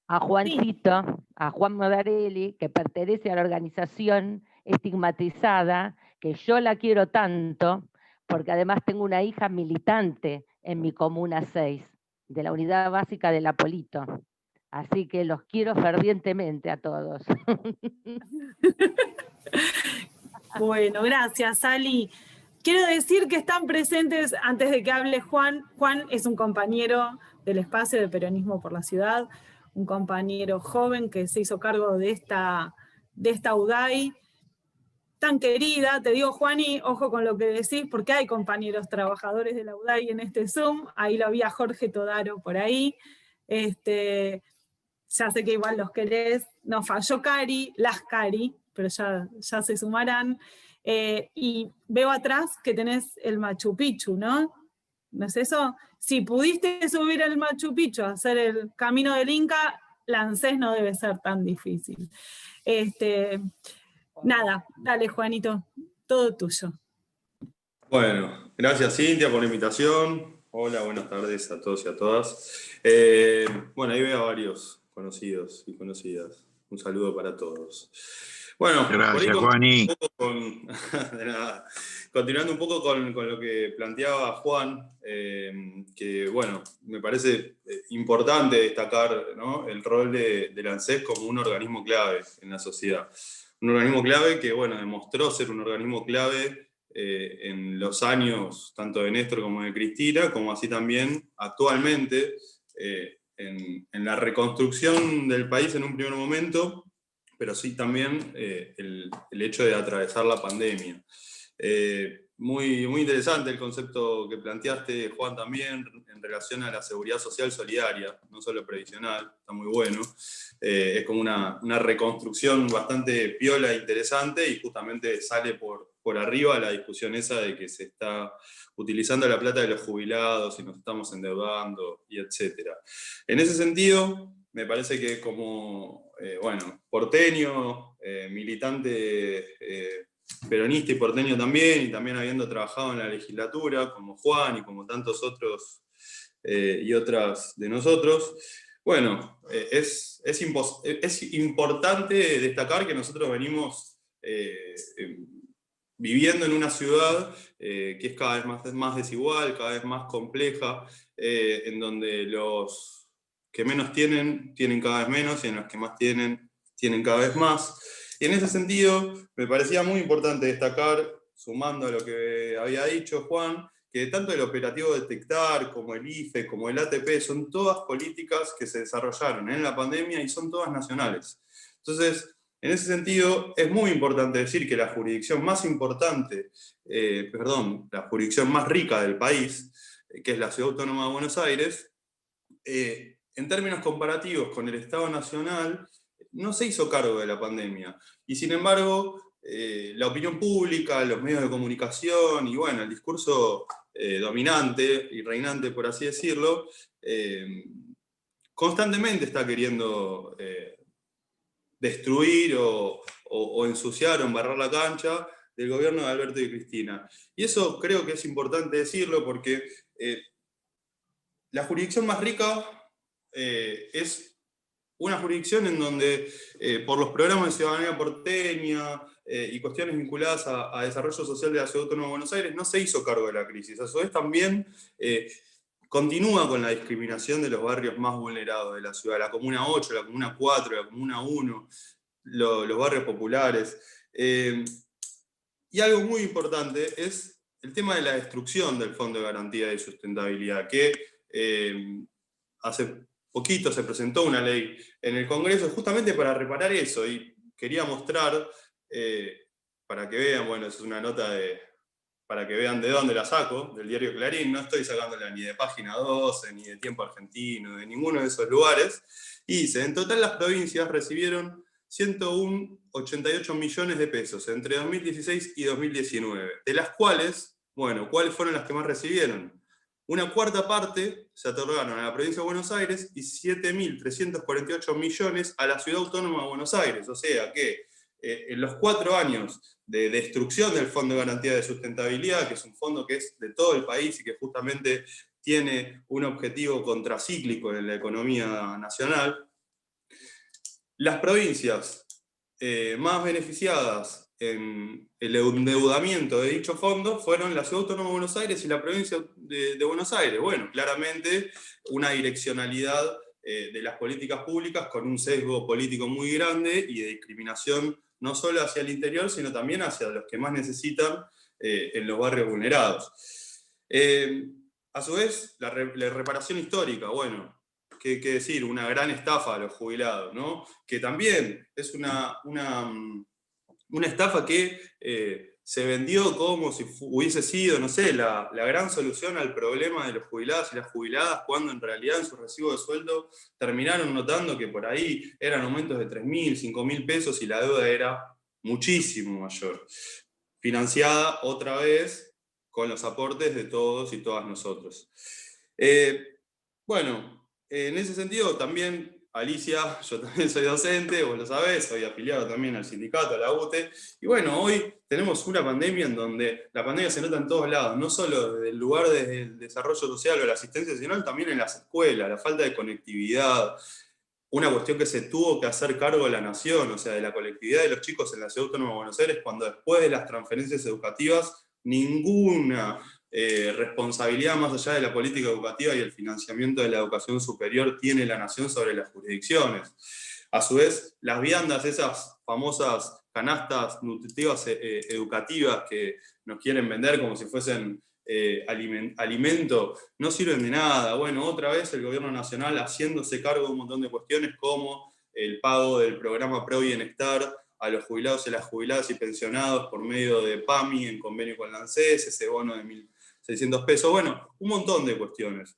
A Juancito, a Juan Modarelli, que pertenece a la organización estigmatizada, que yo la quiero tanto, porque además tengo una hija militante en mi Comuna 6, de la Unidad Básica del Apolito. Así que los quiero fervientemente a todos. Bueno, gracias, Ali. Quiero decir que están presentes, antes de que hable Juan. Juan es un compañero del espacio de Peronismo por la Ciudad, un compañero joven que se hizo cargo de esta UDAI tan querida. Te digo, Juani, ojo con lo que decís, porque hay compañeros trabajadores de la UDAI en este Zoom. Ahí lo vi a Jorge Todaro por ahí. Ya sé que igual los querés. Nos falló Cari, las Cari, pero ya se sumarán. Y veo atrás que tenés el Machu Picchu, ¿no? ¿No es eso? Si pudiste subir el Machu Picchu, hacer el camino del Inca, la ANSES no debe ser tan difícil. Nada, dale, Juanito, todo tuyo. Bueno, gracias Cintia por la invitación. Hola, buenas tardes a todos y a todas. Bueno, ahí veo a varios conocidos y conocidas. Un saludo para todos. Bueno, gracias, Juani. De nada. Continuando un poco con lo que planteaba Juan, que bueno, me parece importante destacar, ¿no?, el rol del ANSES como un organismo clave en la sociedad. Un organismo clave que, bueno, demostró ser un organismo clave en los años tanto de Néstor como de Cristina, como así también actualmente en la reconstrucción del país en un primer momento, pero sí también el hecho de atravesar la pandemia. Muy, muy interesante el concepto que planteaste, Juan, también en relación a la seguridad social solidaria, no solo previsional, está muy bueno. Es como una reconstrucción bastante piola e interesante, y justamente sale por por arriba la discusión esa de que se está utilizando la plata de los jubilados y nos estamos endeudando, y etcétera. En ese sentido, me parece que como, porteño, militante peronista y porteño también, y también habiendo trabajado en la legislatura, como Juan y como tantos otros y otras de nosotros, bueno, es importante destacar que nosotros venimos viviendo en una ciudad que es cada vez más desigual, cada vez más compleja, en donde los que menos tienen cada vez menos, y en los que más tienen cada vez más. Y en ese sentido, me parecía muy importante destacar, sumando a lo que había dicho Juan, que tanto el operativo Detectar, como el IFE, como el ATP, son todas políticas que se desarrollaron en la pandemia y son todas nacionales. Entonces, en ese sentido, es muy importante decir que la jurisdicción más importante, la jurisdicción más rica del país, que es la Ciudad Autónoma de Buenos Aires, en términos comparativos con el Estado Nacional, no se hizo cargo de la pandemia. Y sin embargo, la opinión pública, los medios de comunicación y bueno, el discurso dominante y reinante, por así decirlo, constantemente está queriendo destruir o ensuciar o embarrar la cancha del gobierno de Alberto y Cristina. Y eso creo que es importante decirlo porque la jurisdicción más rica es una jurisdicción en donde por los programas de ciudadanía porteña y cuestiones vinculadas a desarrollo social de la Ciudad Autónoma de Buenos Aires no se hizo cargo de la crisis. A su vez también continúa con la discriminación de los barrios más vulnerados de la ciudad, la Comuna 8, la Comuna 4, la Comuna 1, los barrios populares. Y algo muy importante es el tema de la destrucción del Fondo de Garantía de Sustentabilidad, que hace poquito se presentó una ley en el Congreso justamente para reparar eso, y quería mostrar, para que vean, bueno, es una nota para que vean de dónde la saco, del diario Clarín, no estoy sacándola ni de Página 12, ni de Tiempo Argentino, de ninguno de esos lugares, y dice, en total las provincias recibieron 101,88 millones de pesos entre 2016 y 2019, de las cuales, bueno, ¿cuáles fueron las que más recibieron? Una cuarta parte se otorgaron a la provincia de Buenos Aires y 7.348 millones a la Ciudad Autónoma de Buenos Aires. O sea que en los 4 años de destrucción del Fondo de Garantía de Sustentabilidad, que es un fondo que es de todo el país y que justamente tiene un objetivo contracíclico en la economía nacional, las provincias más beneficiadas en el endeudamiento de dicho fondo fueron la Ciudad Autónoma de Buenos Aires y la provincia de Buenos Aires. Bueno, claramente una direccionalidad de las políticas públicas con un sesgo político muy grande y de discriminación no solo hacia el interior, sino también hacia los que más necesitan en los barrios vulnerados. A su vez, la reparación histórica, bueno, ¿qué decir? Una gran estafa a los jubilados, ¿no? Que también es una estafa que se vendió como si hubiese sido, no sé, la gran solución al problema de los jubilados y las jubiladas, cuando en realidad en su recibo de sueldo terminaron notando que por ahí eran aumentos de 3.000, 5.000 pesos y la deuda era muchísimo mayor. Financiada otra vez con los aportes de todos y todas nosotros. Bueno, en ese sentido también, Alicia, yo también soy docente, vos lo sabés, soy afiliado también al sindicato, a la UTE, y bueno, hoy tenemos una pandemia en donde la pandemia se nota en todos lados, no solo desde el lugar del desarrollo social o la asistencia, sino también en las escuelas, la falta de conectividad, una cuestión que se tuvo que hacer cargo de la nación, o sea, de la colectividad de los chicos en la Ciudad Autónoma de Buenos Aires, cuando después de las transferencias educativas, ninguna responsabilidad más allá de la política educativa y el financiamiento de la educación superior tiene la nación sobre las jurisdicciones. A su vez, las viandas, esas famosas canastas nutritivas educativas que nos quieren vender como si fuesen alimento, no sirven de nada. Bueno, otra vez el gobierno nacional haciéndose cargo de un montón de cuestiones como el pago del programa Pro Bienestar a los jubilados y las jubiladas y pensionados por medio de PAMI en convenio con la ANSES, ese bono de 1.600 pesos, bueno, un montón de cuestiones.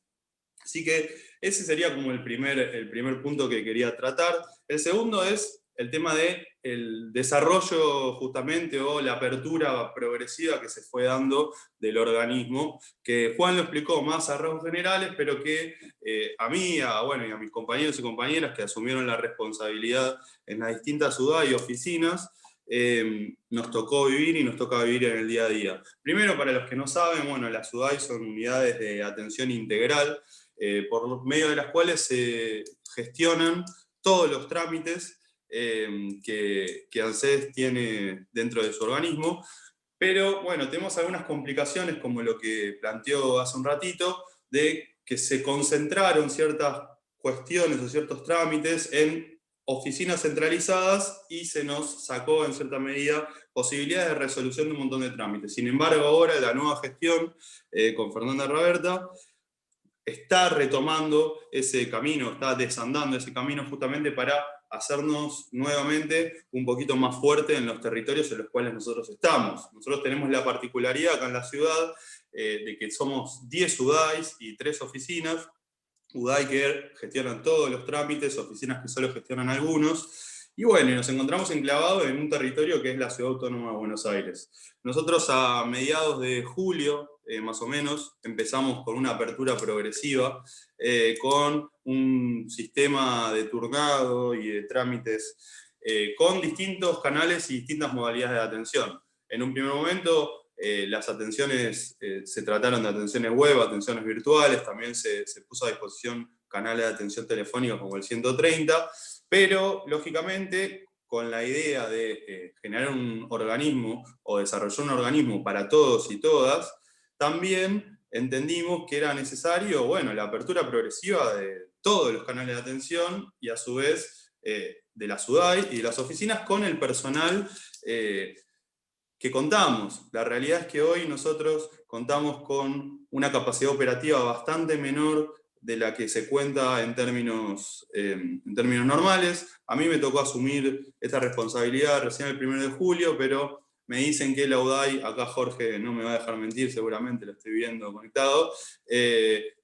Así que ese sería como el primer punto que quería tratar. El segundo es el tema del desarrollo justamente o la apertura progresiva que se fue dando del organismo, que Juan lo explicó más a rasgos generales, pero que a mí, y a mis compañeros y compañeras que asumieron la responsabilidad en las distintas UDA y oficinas, nos tocó vivir y nos toca vivir en el día a día. Primero, para los que no saben, bueno, las UDAI son unidades de atención integral, por medio de las cuales se gestionan todos los trámites que ANSES tiene dentro de su organismo, pero bueno, tenemos algunas complicaciones como lo que planteó hace un ratito, de que se concentraron ciertas cuestiones o ciertos trámites en oficinas centralizadas y se nos sacó en cierta medida posibilidades de resolución de un montón de trámites. Sin embargo, ahora la nueva gestión con Fernanda Raberta está retomando ese camino, está desandando ese camino justamente para hacernos nuevamente un poquito más fuerte en los territorios en los cuales nosotros estamos. Nosotros tenemos la particularidad acá en la ciudad de que somos 10 UDAIs y 3 oficinas, UDAI que gestionan todos los trámites, oficinas que solo gestionan algunos, y bueno, y nos encontramos enclavados en un territorio que es la Ciudad Autónoma de Buenos Aires. Nosotros a mediados de julio, más o menos, empezamos con una apertura progresiva, con un sistema de turnado y de trámites con distintos canales y distintas modalidades de atención. En un primer momento, las atenciones se trataron de atenciones web, atenciones virtuales, también se puso a disposición canales de atención telefónica como el 130, pero lógicamente con la idea de generar un organismo o desarrollar un organismo para todos y todas, también entendimos que era necesario, bueno, la apertura progresiva de todos los canales de atención y a su vez de la SUDAI y de las oficinas con el personal que contamos. La realidad es que hoy nosotros contamos con una capacidad operativa bastante menor de la que se cuenta en términos normales. A mí me tocó asumir esta responsabilidad recién el 1 de julio, pero me dicen que la UDAI, acá Jorge no me va a dejar mentir, seguramente lo estoy viendo conectado,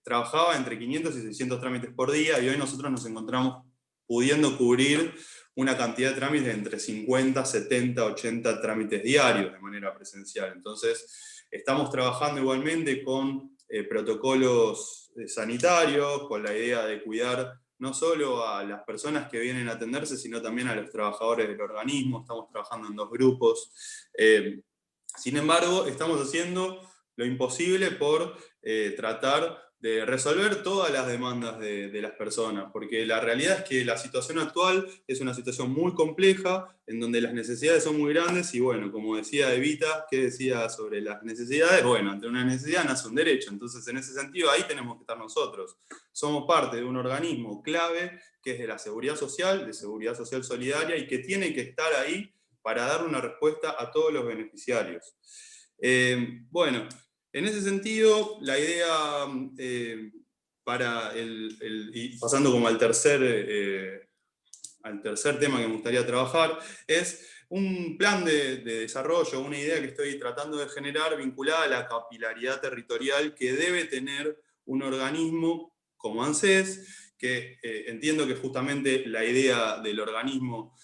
trabajaba entre 500 y 600 trámites por día, y hoy nosotros nos encontramos pudiendo cubrir una cantidad de trámites de entre 50, 70, 80 trámites diarios de manera presencial. Entonces, estamos trabajando igualmente con protocolos sanitarios, con la idea de cuidar no solo a las personas que vienen a atenderse, sino también a los trabajadores del organismo. Estamos trabajando en 2 grupos. Sin embargo, estamos haciendo lo imposible por tratar de resolver todas las demandas de las personas, porque la realidad es que la situación actual es una situación muy compleja, en donde las necesidades son muy grandes, y bueno, como decía Evita, ¿qué decía sobre las necesidades? Bueno, ante una necesidad nace un derecho, entonces en ese sentido ahí tenemos que estar nosotros. Somos parte de un organismo clave, que es de la seguridad social, de seguridad social solidaria, y que tiene que estar ahí para dar una respuesta a todos los beneficiarios. Bueno, en ese sentido, la idea para y pasando como al tercer tema que me gustaría trabajar, es un plan de desarrollo, una idea que estoy tratando de generar vinculada a la capilaridad territorial que debe tener un organismo como ANSES, que entiendo que justamente la idea del organismo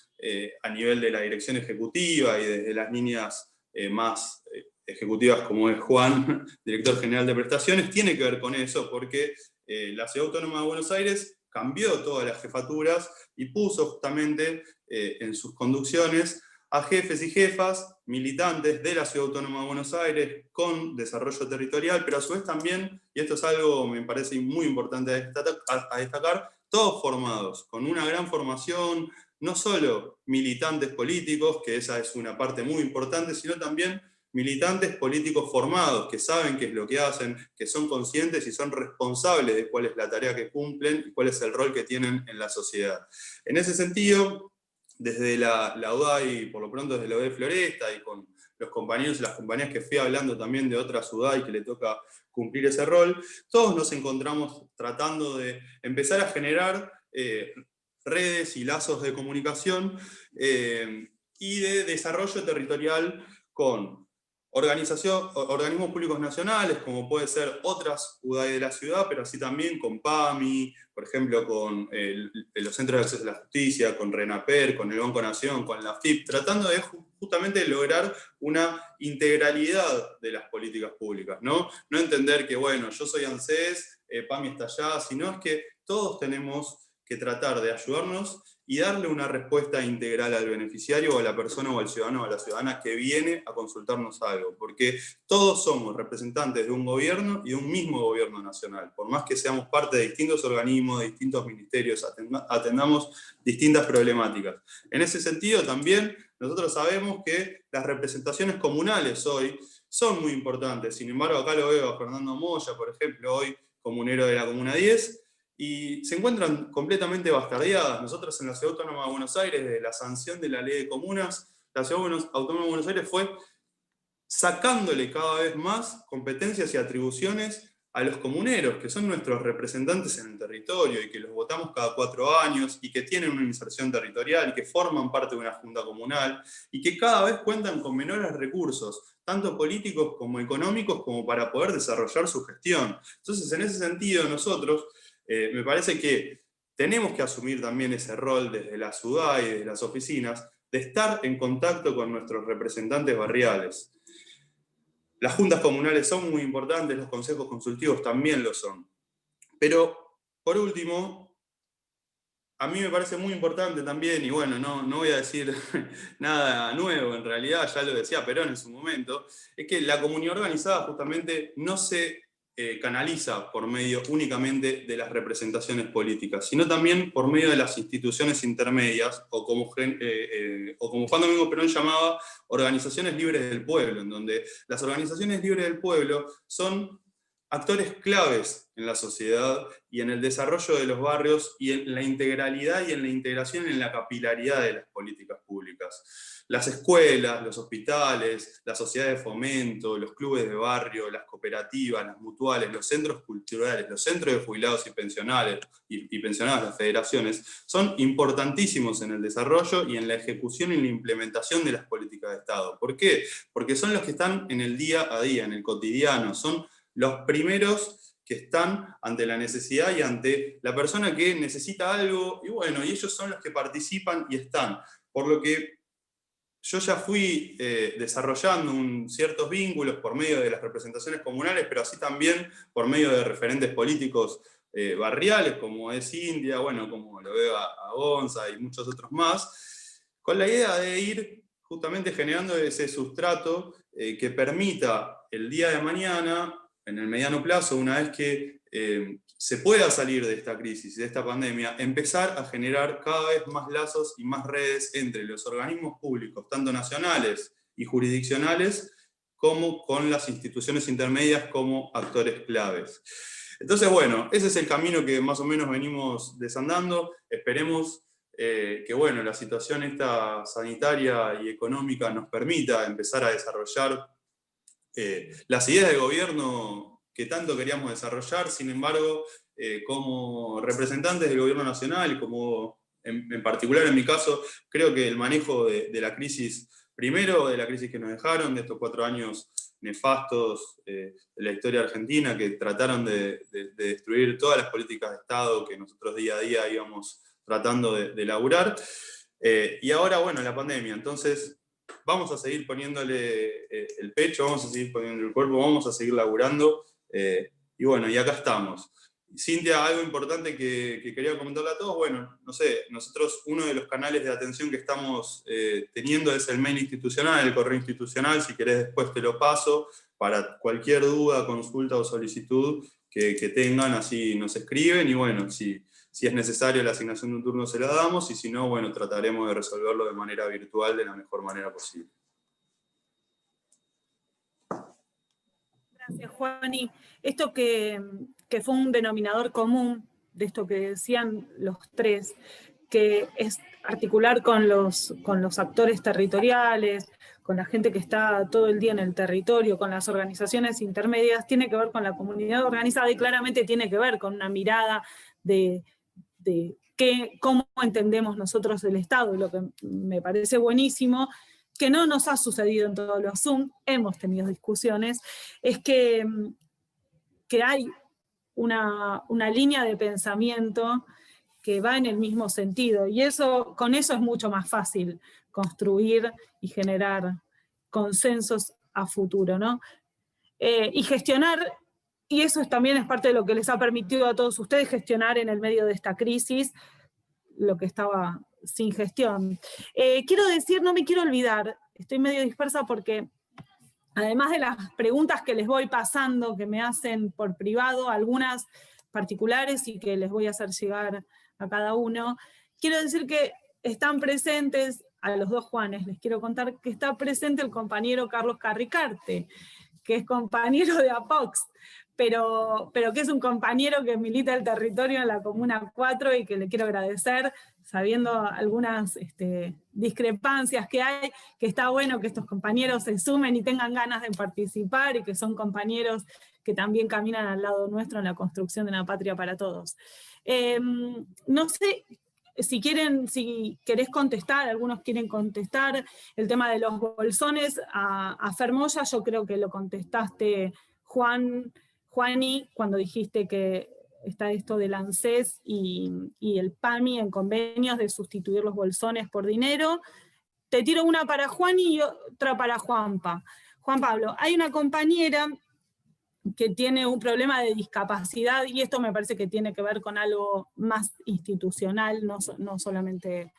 a nivel de la dirección ejecutiva y desde las líneas más ejecutivas como es Juan, director general de prestaciones, tiene que ver con eso, porque la Ciudad Autónoma de Buenos Aires cambió todas las jefaturas y puso justamente en sus conducciones a jefes y jefas militantes de la Ciudad Autónoma de Buenos Aires con desarrollo territorial, pero a su vez también, y esto es algo me parece muy importante a destacar, todos formados, con una gran formación, no solo militantes políticos, que esa es una parte muy importante, sino también militantes políticos formados, que saben qué es lo que hacen, que son conscientes y son responsables de cuál es la tarea que cumplen y cuál es el rol que tienen en la sociedad. En ese sentido, desde la UDAI, por lo pronto desde la UDAI Floresta, y con los compañeros y las compañías que fui hablando también de otras UDAI que le toca cumplir ese rol, todos nos encontramos tratando de empezar a generar redes y lazos de comunicación y de desarrollo territorial con organismos públicos nacionales, como puede ser otras UDAI de la ciudad, pero así también con PAMI, por ejemplo, con los Centros de Acceso a la Justicia, con RENAPER, con el Banco Nación, con la FIP, tratando de justamente lograr una integralidad de las políticas públicas, ¿no? No entender que, bueno, yo soy ANSES, PAMI está allá, sino es que todos tenemos que tratar de ayudarnos y darle una respuesta integral al beneficiario o a la persona o al ciudadano o a la ciudadana que viene a consultarnos algo, porque todos somos representantes de un gobierno y de un mismo gobierno nacional, por más que seamos parte de distintos organismos, de distintos ministerios, atendamos distintas problemáticas. En ese sentido también nosotros sabemos que las representaciones comunales hoy son muy importantes, sin embargo acá lo veo a Fernando Moya, por ejemplo, hoy comunero de la Comuna 10, y se encuentran completamente bastardeadas. Nosotros en la Ciudad Autónoma de Buenos Aires, desde la sanción de la Ley de Comunas, la Ciudad Autónoma de Buenos Aires fue sacándole cada vez más competencias y atribuciones a los comuneros, que son nuestros representantes en el territorio y que los votamos cada 4 años y que tienen una inserción territorial y que forman parte de una junta comunal y que cada vez cuentan con menores recursos, tanto políticos como económicos, como para poder desarrollar su gestión. Entonces, en ese sentido, nosotros me parece que tenemos que asumir también ese rol desde la ciudad y desde las oficinas, de estar en contacto con nuestros representantes barriales. Las juntas comunales son muy importantes, los consejos consultivos también lo son. Pero, por último, a mí me parece muy importante también, y bueno, no voy a decir nada nuevo, en realidad ya lo decía Perón en su momento, es que la comunidad organizada justamente no se canaliza por medio únicamente de las representaciones políticas, sino también por medio de las instituciones intermedias, o como Juan Domingo Perón llamaba, organizaciones libres del pueblo, en donde las organizaciones libres del pueblo son actores claves en la sociedad y en el desarrollo de los barrios y en la integralidad y en la integración en la capilaridad de las políticas públicas. Las escuelas, los hospitales, las sociedades de fomento, los clubes de barrio, las cooperativas, las mutuales, los centros culturales, los centros de jubilados y pensionadas, las federaciones, son importantísimos en el desarrollo y en la ejecución y la implementación de las políticas de Estado. ¿Por qué? Porque son los que están en el día a día, en el cotidiano, son los primeros que están ante la necesidad y ante la persona que necesita algo, y bueno, y ellos son los que participan y están. Por lo que yo ya fui desarrollando ciertos vínculos por medio de las representaciones comunales, pero así también por medio de referentes políticos barriales, como es India, bueno, como lo veo a Gonza y muchos otros más, con la idea de ir justamente generando ese sustrato que permita el día de mañana, en el mediano plazo, una vez que se pueda salir de esta crisis, de esta pandemia, empezar a generar cada vez más lazos y más redes entre los organismos públicos, tanto nacionales y jurisdiccionales, como con las instituciones intermedias como actores claves. Entonces, bueno, ese es el camino que más o menos venimos desandando. Esperemos que, bueno, la situación esta sanitaria y económica nos permita empezar a desarrollar las ideas de gobierno que tanto queríamos desarrollar. Sin embargo, como representantes del gobierno nacional, y como en particular en mi caso, creo que el manejo de la crisis, primero de la crisis que nos dejaron, de estos 4 años nefastos de la historia argentina, que trataron de destruir todas las políticas de Estado que nosotros día a día íbamos tratando de elaborar, y ahora, bueno, la pandemia. Entonces, vamos a seguir poniéndole el pecho, vamos a seguir poniéndole el cuerpo, vamos a seguir laburando, y bueno, y acá estamos. Cintia, algo importante que quería comentarle a todos, bueno, no sé, nosotros uno de los canales de atención que estamos teniendo es el mail institucional, el correo institucional, si querés después te lo paso, para cualquier duda, consulta o solicitud que tengan, así nos escriben, y bueno, si es necesario la asignación de un turno se la damos, y si no, bueno, trataremos de resolverlo de manera virtual de la mejor manera posible. Gracias, Juani. Esto que fue un denominador común de esto que decían los tres, que es articular con los actores territoriales, con la gente que está todo el día en el territorio, con las organizaciones intermedias, tiene que ver con la comunidad organizada y claramente tiene que ver con una mirada de cómo entendemos nosotros el Estado. Y lo que me parece buenísimo que no nos ha sucedido en todos los Zoom, hemos tenido discusiones, es que hay una línea de pensamiento que va en el mismo sentido, y con eso es mucho más fácil construir y generar consensos a futuro, ¿no? Y gestionar, y eso también es parte de lo que les ha permitido a todos ustedes gestionar en el medio de esta crisis, lo que estaba sin gestión. Quiero decir, no me quiero olvidar, estoy medio dispersa porque además de las preguntas que les voy pasando, que me hacen por privado, algunas particulares y que les voy a hacer llegar a cada uno, quiero decir que están presentes, a los dos Juanes les quiero contar que está presente el compañero Carlos Carricarte, que es compañero de APOX, pero que es un compañero que milita el territorio en la Comuna 4 y que le quiero agradecer, sabiendo algunas discrepancias que hay, que está bueno que estos compañeros se sumen y tengan ganas de participar y que son compañeros que también caminan al lado nuestro en la construcción de una patria para todos. No sé si querés contestar, algunos quieren contestar el tema de los bolsones a Fermoya, yo creo que lo contestaste, Juani, cuando dijiste que está esto del ANSES y el PAMI en convenios de sustituir los bolsones por dinero. Te tiro una para Juani y otra para Juanpa. Juan Pablo, hay una compañera que tiene un problema de discapacidad, y esto me parece que tiene que ver con algo más institucional, no solamente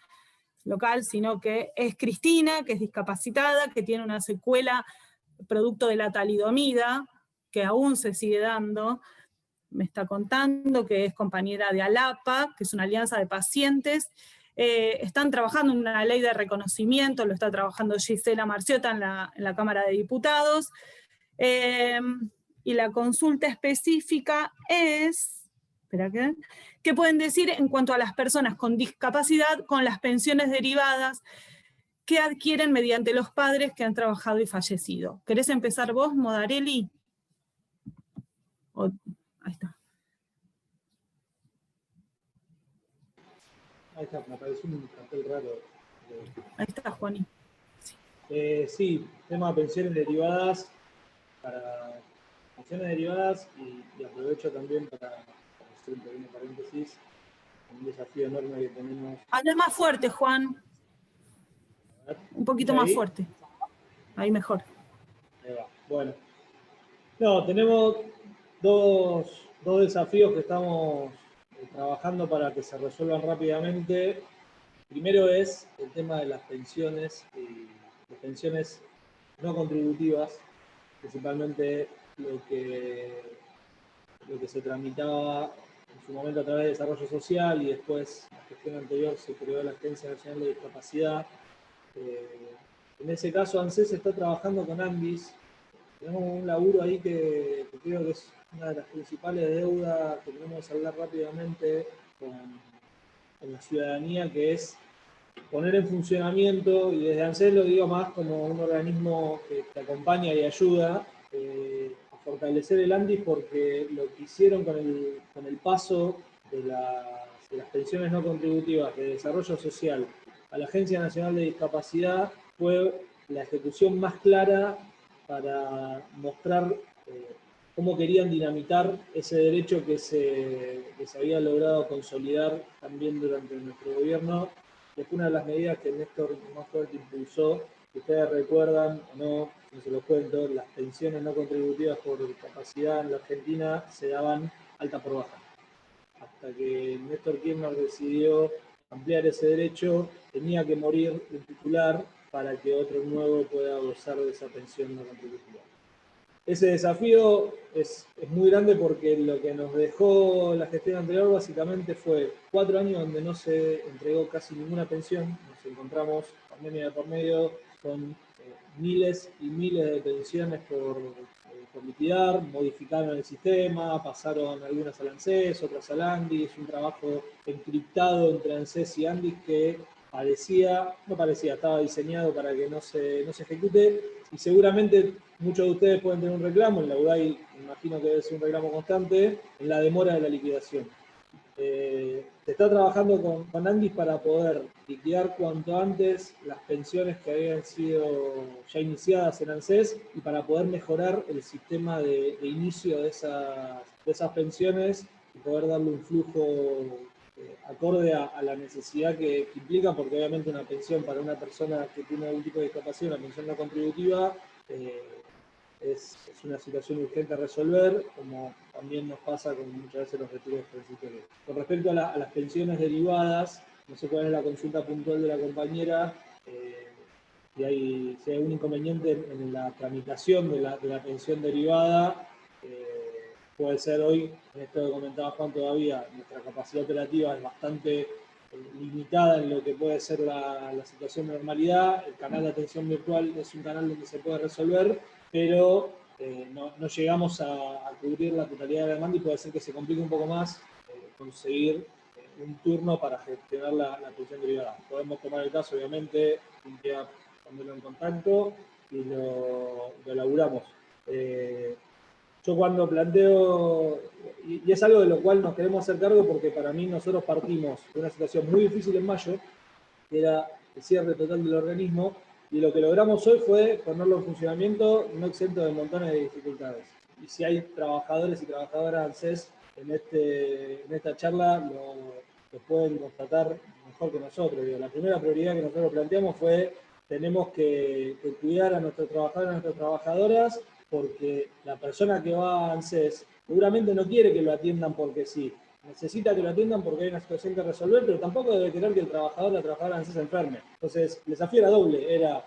local, sino que es Cristina, que es discapacitada, que tiene una secuela producto de la talidomida, que aún se sigue dando. Me está contando que es compañera de ALAPA, que es una alianza de pacientes. Están trabajando en una ley de reconocimiento, lo está trabajando Gisela Marciota en la Cámara de Diputados. Y la consulta específica es, ¿qué pueden decir en cuanto a las personas con discapacidad con las pensiones derivadas que adquieren mediante los padres que han trabajado y fallecido? ¿Querés empezar vos, Modarelli? Ahí está. Ahí está, me apareció un cartel raro. Ahí está, Juani. Sí, tema de pensiones derivadas, y aprovecho también para hacer un pequeño paréntesis, un desafío enorme que tenemos. Habla más fuerte, Juan. Un poquito más fuerte. Ahí mejor. Ahí va. Bueno. No, tenemos dos desafíos que estamos trabajando para que se resuelvan rápidamente. Primero es el tema de las pensiones, las pensiones no contributivas, principalmente lo que se tramitaba en su momento a través de desarrollo social, y después, en la gestión anterior, se creó la Agencia Nacional de Discapacidad. En ese caso, ANSES está trabajando con ANDIS. Tenemos un laburo ahí que creo que es una de las principales deudas que tenemos que hablar rápidamente con la ciudadanía, que es poner en funcionamiento, y desde ANSES lo digo más como un organismo que acompaña y ayuda, a fortalecer el ANDIS, porque lo que hicieron con el paso de las pensiones no contributivas de desarrollo social a la Agencia Nacional de Discapacidad fue la ejecución más clara para mostrar cómo querían dinamitar ese derecho que se había logrado consolidar también durante nuestro gobierno. Es una de las medidas que Néstor más fuerte impulsó. Si ustedes recuerdan o no se los cuento, las pensiones no contributivas por discapacidad en la Argentina se daban alta por baja. Hasta que Néstor Kirchner decidió ampliar ese derecho, tenía que morir el titular para que otro nuevo pueda gozar de esa pensión no contributiva. Ese desafío es muy grande, porque lo que nos dejó la gestión anterior básicamente fue 4 años donde no se entregó casi ninguna pensión. Nos encontramos pandemia de por medio con miles y miles de pensiones por liquidar, modificaron el sistema, pasaron algunas al ANSES, otras al ANDIS, un trabajo encriptado entre ANSES y ANDIS que estaba diseñado para que no se ejecute, y seguramente muchos de ustedes pueden tener un reclamo, en la UDAI imagino que debe ser un reclamo constante, en la demora de la liquidación. Se está trabajando con Andis para poder liquidar cuanto antes las pensiones que habían sido ya iniciadas en ANSES y para poder mejorar el sistema de inicio de esas pensiones y poder darle un flujo acorde a la necesidad que implica, porque obviamente una pensión para una persona que tiene algún tipo de discapacidad, una pensión no contributiva, es una situación urgente a resolver, como también nos pasa con muchas veces los retiros transitorios. Con respecto a las pensiones derivadas, no sé cuál es la consulta puntual de la compañera, si hay algún inconveniente en la tramitación de la pensión derivada, puede ser hoy, en esto que comentaba Juan todavía, nuestra capacidad operativa es bastante limitada en lo que puede ser la situación de normalidad. El canal de atención virtual es un canal donde se puede resolver, pero no llegamos a cubrir la totalidad de la demanda y puede ser que se complique un poco más conseguir un turno para gestionar la pensión derivada. Podemos tomar el caso, obviamente, queda ponerlo en contacto y lo elaboramos. Yo cuando planteo, y es algo de lo cual nos queremos hacer cargo porque para mí nosotros partimos de una situación muy difícil en mayo, que era el cierre total del organismo, y lo que logramos hoy fue ponerlo en funcionamiento no exento de montones de dificultades. Y si hay trabajadores y trabajadoras ANSES en esta charla, lo pueden constatar mejor que nosotros. La primera prioridad que nosotros planteamos fue tenemos que cuidar a nuestros trabajadores y a nuestras trabajadoras, porque la persona que va a ANSES seguramente no quiere que lo atiendan porque sí. Necesita que lo atiendan porque hay una situación que resolver, pero tampoco debe querer que el trabajador o la trabajadora ANSES se enferme. Entonces, el desafío era doble, era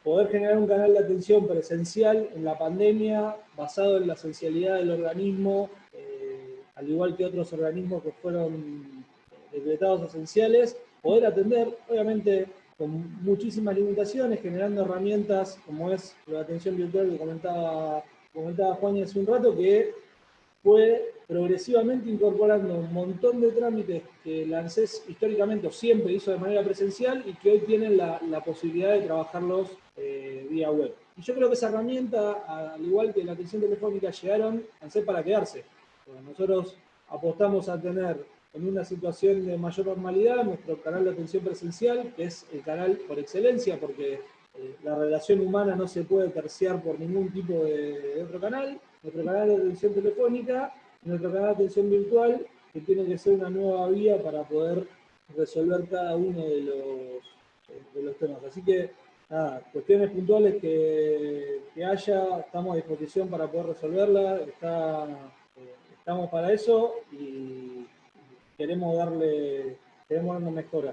poder generar un canal de atención presencial en la pandemia, basado en la esencialidad del organismo, al igual que otros organismos que fueron decretados esenciales, poder atender, obviamente, con muchísimas limitaciones, generando herramientas como es la atención virtual que comentaba Juan hace un rato, que fue progresivamente incorporando un montón de trámites que la ANSES históricamente siempre hizo de manera presencial y que hoy tienen la posibilidad de trabajarlos vía web. Y yo creo que esa herramienta, al igual que la atención telefónica, llegaron a ANSES para quedarse. Nosotros apostamos a tener en una situación de mayor normalidad nuestro canal de atención presencial, que es el canal por excelencia, porque la relación humana no se puede terciar por ningún tipo de otro canal. Nuestro canal de atención telefónica, nuestro canal de atención virtual, que tiene que ser una nueva vía para poder resolver cada uno de los temas. Así que, nada, cuestiones puntuales que haya, estamos a disposición para poder resolverla, estamos para eso y queremos darle mejora.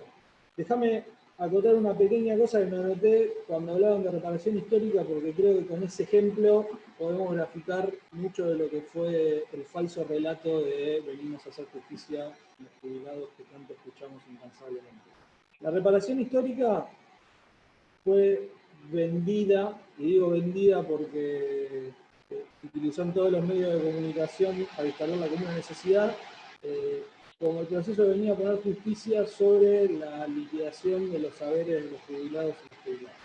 Déjame acotar una pequeña cosa que me noté cuando hablaban de reparación histórica, porque creo que con ese ejemplo podemos graficar mucho de lo que fue el falso relato de venimos a hacer justicia los jubilados que tanto escuchamos incansablemente. La reparación histórica fue vendida, y digo vendida porque se utilizó en todos los medios de comunicación para instalarla como una necesidad, como el proceso venía a poner justicia sobre la liquidación de los saberes de los jubilados y los jubilados.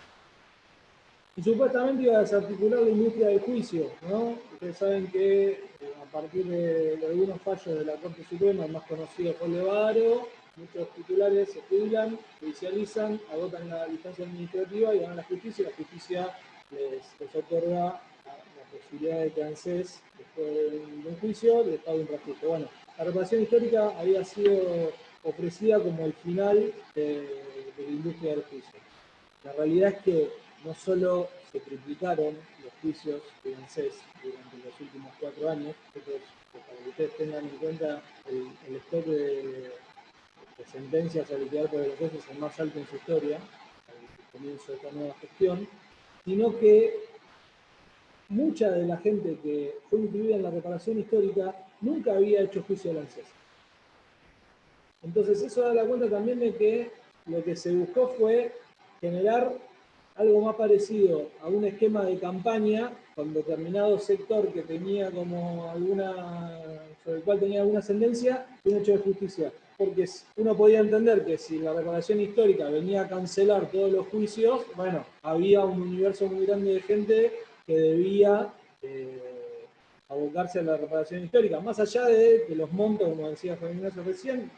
Y supuestamente iba a desarticular la industria del juicio, ¿no? Ustedes saben que a partir de algunos fallos de la Corte Suprema, el más conocido fue el de Badaro, muchos titulares se jubilan, judicializan, agotan la distancia administrativa y van a la justicia, y la justicia les otorga la posibilidad de que ANSES, después de un juicio, les pague un transjusto. Bueno, la reparación histórica había sido ofrecida como el final de la industria del juicio. La realidad es que no solo se triplicaron los juicios de ANSES durante los últimos 4 años, para que ustedes tengan en cuenta el stock de sentencias a liquidar por los jueces es el más alto en su historia, al comienzo de esta nueva gestión, sino que mucha de la gente que fue incluida en la reparación histórica nunca había hecho juicio al ANSES. Entonces eso da la cuenta también de que lo que se buscó fue generar algo más parecido a un esquema de campaña con determinado sector que tenía como sobre el cual tenía alguna ascendencia, un hecho de justicia. Porque uno podía entender que si la reparación histórica venía a cancelar todos los juicios, bueno, había un universo muy grande de gente que debía abocarse a la reparación histórica, más allá de los montos, como decía Juan Ignacio recién,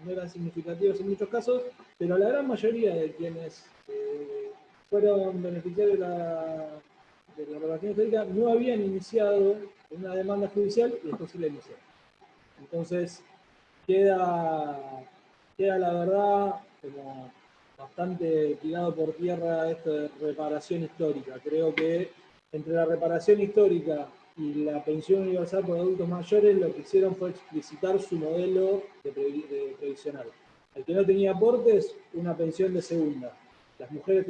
no eran significativos en muchos casos, pero la gran mayoría de quienes fueron beneficiarios de la reparación histórica no habían iniciado una demanda judicial y después sí la iniciaron. Entonces, queda la verdad como bastante tirado por tierra esto de reparación histórica. Creo que entre la reparación histórica y la pensión universal por adultos mayores lo que hicieron fue explicitar su modelo de previsional. El que no tenía aportes, una pensión de segunda. Las mujeres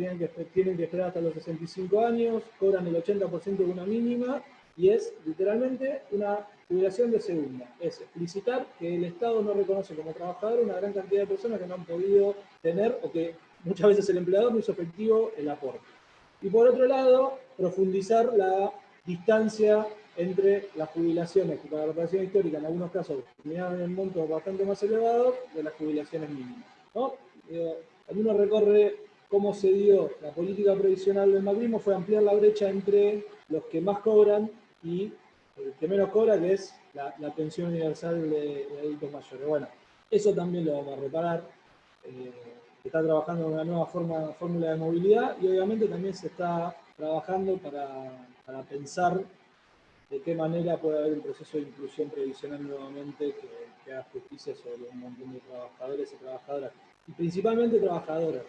tienen que esperar hasta los 65 años, cobran el 80% de una mínima y es literalmente una jubilación de segunda. Es explicitar que el Estado no reconoce como trabajador una gran cantidad de personas que no han podido tener o que muchas veces el empleador no hizo efectivo el aporte. Y por otro lado, profundizar la distancia entre las jubilaciones, que para la reparación histórica en algunos casos terminaron en montos bastante más elevados, de las jubilaciones mínimas, ¿no? Cuando uno recorre cómo se dio la política previsional del macrismo, fue ampliar la brecha entre los que más cobran y el que menos cobra, que es la pensión universal de adultos mayores. Bueno, eso también lo vamos a reparar. Está trabajando en una nueva fórmula de movilidad y obviamente también se está trabajando para pensar de qué manera puede haber un proceso de inclusión previsional nuevamente que haga justicia sobre un montón de trabajadores y trabajadoras, y principalmente trabajadoras.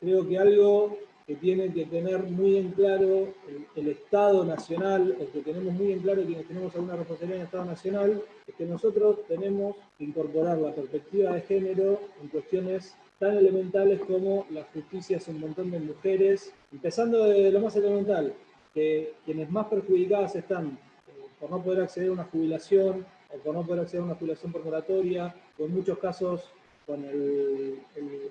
Creo que algo que tiene que tener muy en claro el Estado Nacional, o que tenemos muy en claro quienes tenemos alguna responsabilidad en el Estado Nacional, es que nosotros tenemos que incorporar la perspectiva de género en cuestiones tan elementales como la justicia hacia un montón de mujeres, empezando de lo más elemental, que quienes más perjudicadas están por no poder acceder a una jubilación o por no poder acceder a una jubilación por moratoria, o en muchos casos con la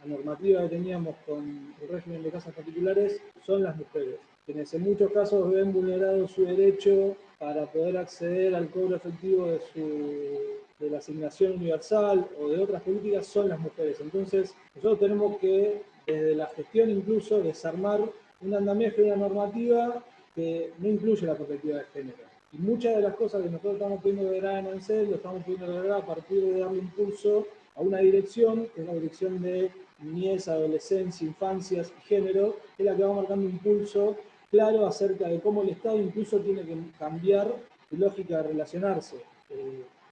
normativa que teníamos con el régimen de casas particulares, son las mujeres, quienes en muchos casos ven vulnerado su derecho para poder acceder al cobro efectivo de la asignación universal o de otras políticas, son las mujeres. Entonces, nosotros tenemos que, desde la gestión incluso, desarmar un andamiaje de una normativa que no incluye la perspectiva de género. Y muchas de las cosas que nosotros estamos pudiendo lograr en ANSES lo estamos pudiendo lograr a partir de darle impulso a una dirección, que es la dirección de niñez, adolescencia, infancias y género, que es la que va marcando un impulso claro acerca de cómo el Estado incluso tiene que cambiar su lógica de relacionarse.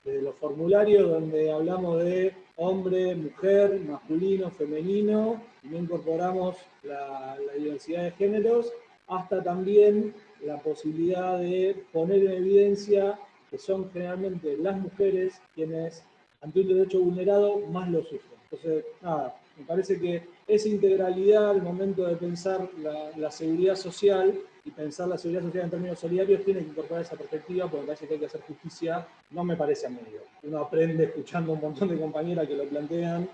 Desde los formularios donde hablamos de hombre, mujer, masculino, femenino, y no incorporamos la diversidad de géneros, hasta también la posibilidad de poner en evidencia que son generalmente las mujeres quienes, ante un derecho vulnerado, más lo sufren. Entonces, nada, me parece que esa integralidad al momento de pensar la seguridad social y pensar la seguridad social en términos solidarios tiene que incorporar esa perspectiva, porque me parece que hay que hacer justicia, no me parece a medio. Uno aprende escuchando un montón de compañeras que lo plantean.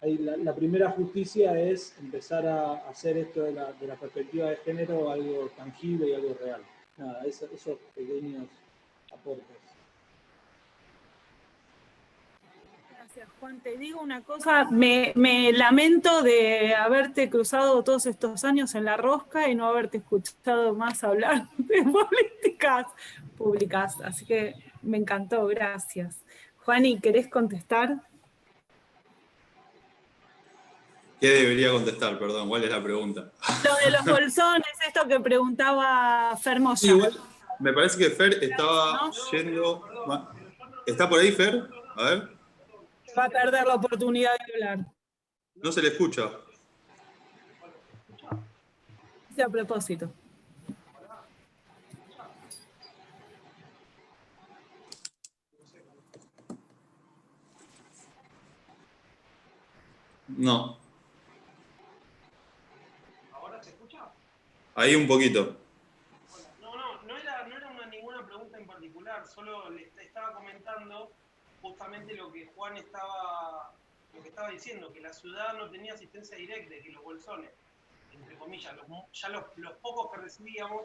La primera justicia es empezar a hacer esto de la perspectiva de género algo tangible y algo real. Nada, esos pequeños aportes. Gracias, Juan. Te digo una cosa, me lamento de haberte cruzado todos estos años en la rosca y no haberte escuchado más hablar de políticas públicas. Así que me encantó, gracias. Juani, ¿querés contestar? ¿Qué debería contestar? Perdón, ¿cuál es la pregunta? Lo de los bolsones, esto que preguntaba Fer Moya. Sí, igual, me parece que Fer estaba yendo... ¿Está por ahí, Fer? A ver. Va a perder la oportunidad de hablar. No se le escucha. Dice a propósito. No. ¿Ahora se escucha? Ahí un poquito. No era ninguna pregunta en particular, solo le estaba comentando justamente lo que Juan estaba diciendo, que la ciudad no tenía asistencia directa, que los bolsones, entre comillas, los pocos que recibíamos,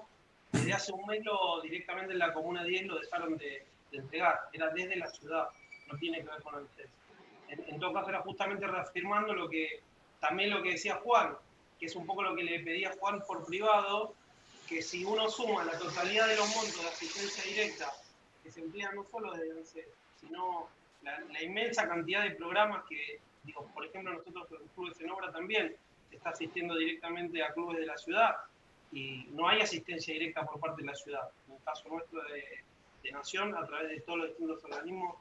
desde hace un mes directamente en la Comuna 10 lo dejaron de entregar, era desde la ciudad, no tiene que ver con el CES. En todo caso era justamente reafirmando también lo que decía Juan, que es un poco lo que le pedía Juan por privado, que si uno suma la totalidad de los montos de asistencia directa que se emplean no solo desde ANSES, sino la inmensa cantidad de programas que, digo, por ejemplo, nosotros los clubes en obra también se está asistiendo directamente a clubes de la ciudad y no hay asistencia directa por parte de la ciudad. En el caso nuestro de Nación, a través de todos los distintos organismos,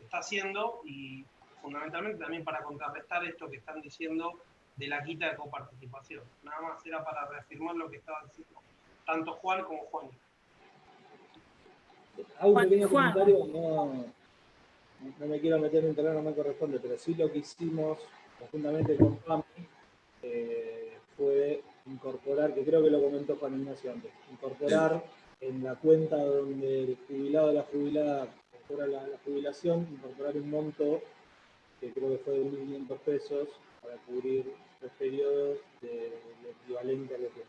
está haciendo, y fundamentalmente también para contrarrestar esto que están diciendo de la quita de coparticipación. Nada más era para reafirmar lo que estaba diciendo tanto Juan como Juan. Hago un pequeño comentario, no me quiero meter en un terreno, no me corresponde, pero sí lo que hicimos conjuntamente con PAMI fue incorporar, que creo que lo comentó Juan Ignacio antes, incorporar en la cuenta donde el jubilado o la jubilada cobra la jubilación, incorporar un monto que creo que fue de 1.500 pesos para cubrir los periodos del equivalente a lo que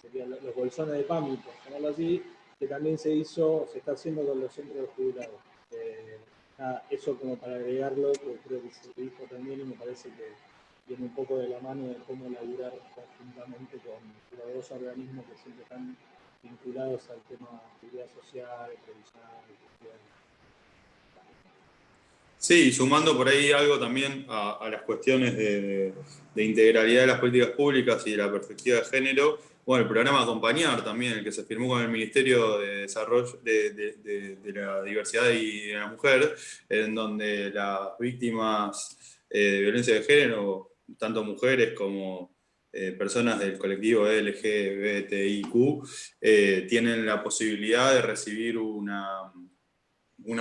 serían los bolsones de PAMI, por llamarlo así, que también se está haciendo con los centros de jubilados. Eso como para agregarlo, que creo que se dijo también y me parece que viene un poco de la mano de cómo laburar conjuntamente con los dos organismos que siempre están vinculados al tema de seguridad social, previsional, Sí, sumando por ahí algo también a las cuestiones de integralidad de las políticas públicas y de la perspectiva de género. Bueno, el programa Acompañar también, el que se firmó con el Ministerio de Desarrollo de la Diversidad y de la Mujer, en donde las víctimas de violencia de género, tanto mujeres como personas del colectivo LGBTIQ, tienen la posibilidad de recibir una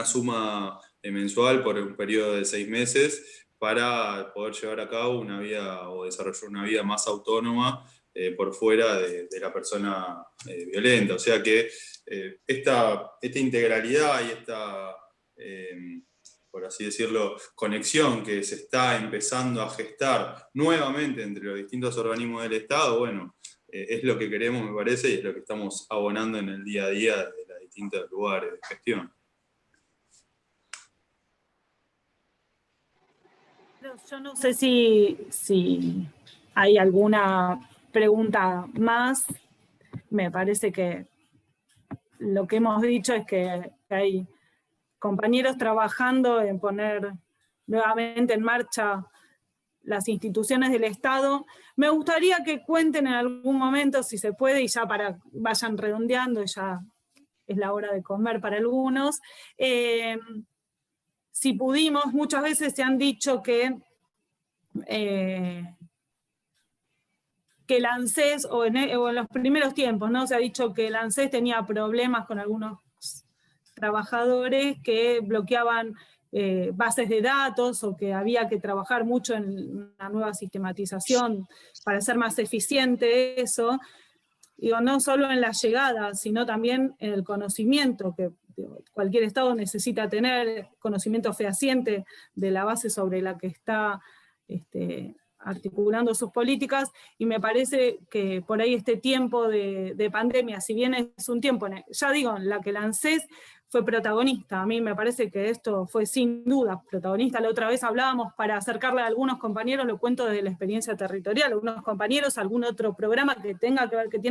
suma mensual por un periodo de 6 meses para poder llevar a cabo una vida o desarrollar una vida más autónoma por fuera de la persona violenta. O sea que esta integralidad y esta, por así decirlo, conexión que se está empezando a gestar nuevamente entre los distintos organismos del Estado, bueno, es lo que queremos, me parece, y es lo que estamos abonando en el día a día desde los distintos lugares de gestión. Yo no sé si hay alguna pregunta más. Me parece que lo que hemos dicho es que hay compañeros trabajando en poner nuevamente en marcha las instituciones del Estado. Me gustaría que cuenten en algún momento, si se puede, y ya para vayan redondeando, ya es la hora de comer para algunos. Si pudimos, muchas veces se han dicho que el ANSES, o en los primeros tiempos, ¿no? Se ha dicho que el ANSES tenía problemas con algunos trabajadores que bloqueaban bases de datos, o que había que trabajar mucho en una nueva sistematización para ser más eficiente eso. Digo, no solo en la llegada, sino también en el conocimiento, que cualquier Estado necesita tener conocimiento fehaciente de la base sobre la que está articulando sus políticas, y me parece que por ahí este tiempo de pandemia, si bien es un tiempo, ya digo, en la que el ANSES fue protagonista, a mí me parece que esto fue sin duda protagonista. La otra vez hablábamos, para acercarle a algunos compañeros, lo cuento desde la experiencia territorial, algunos compañeros, algún otro programa que tiene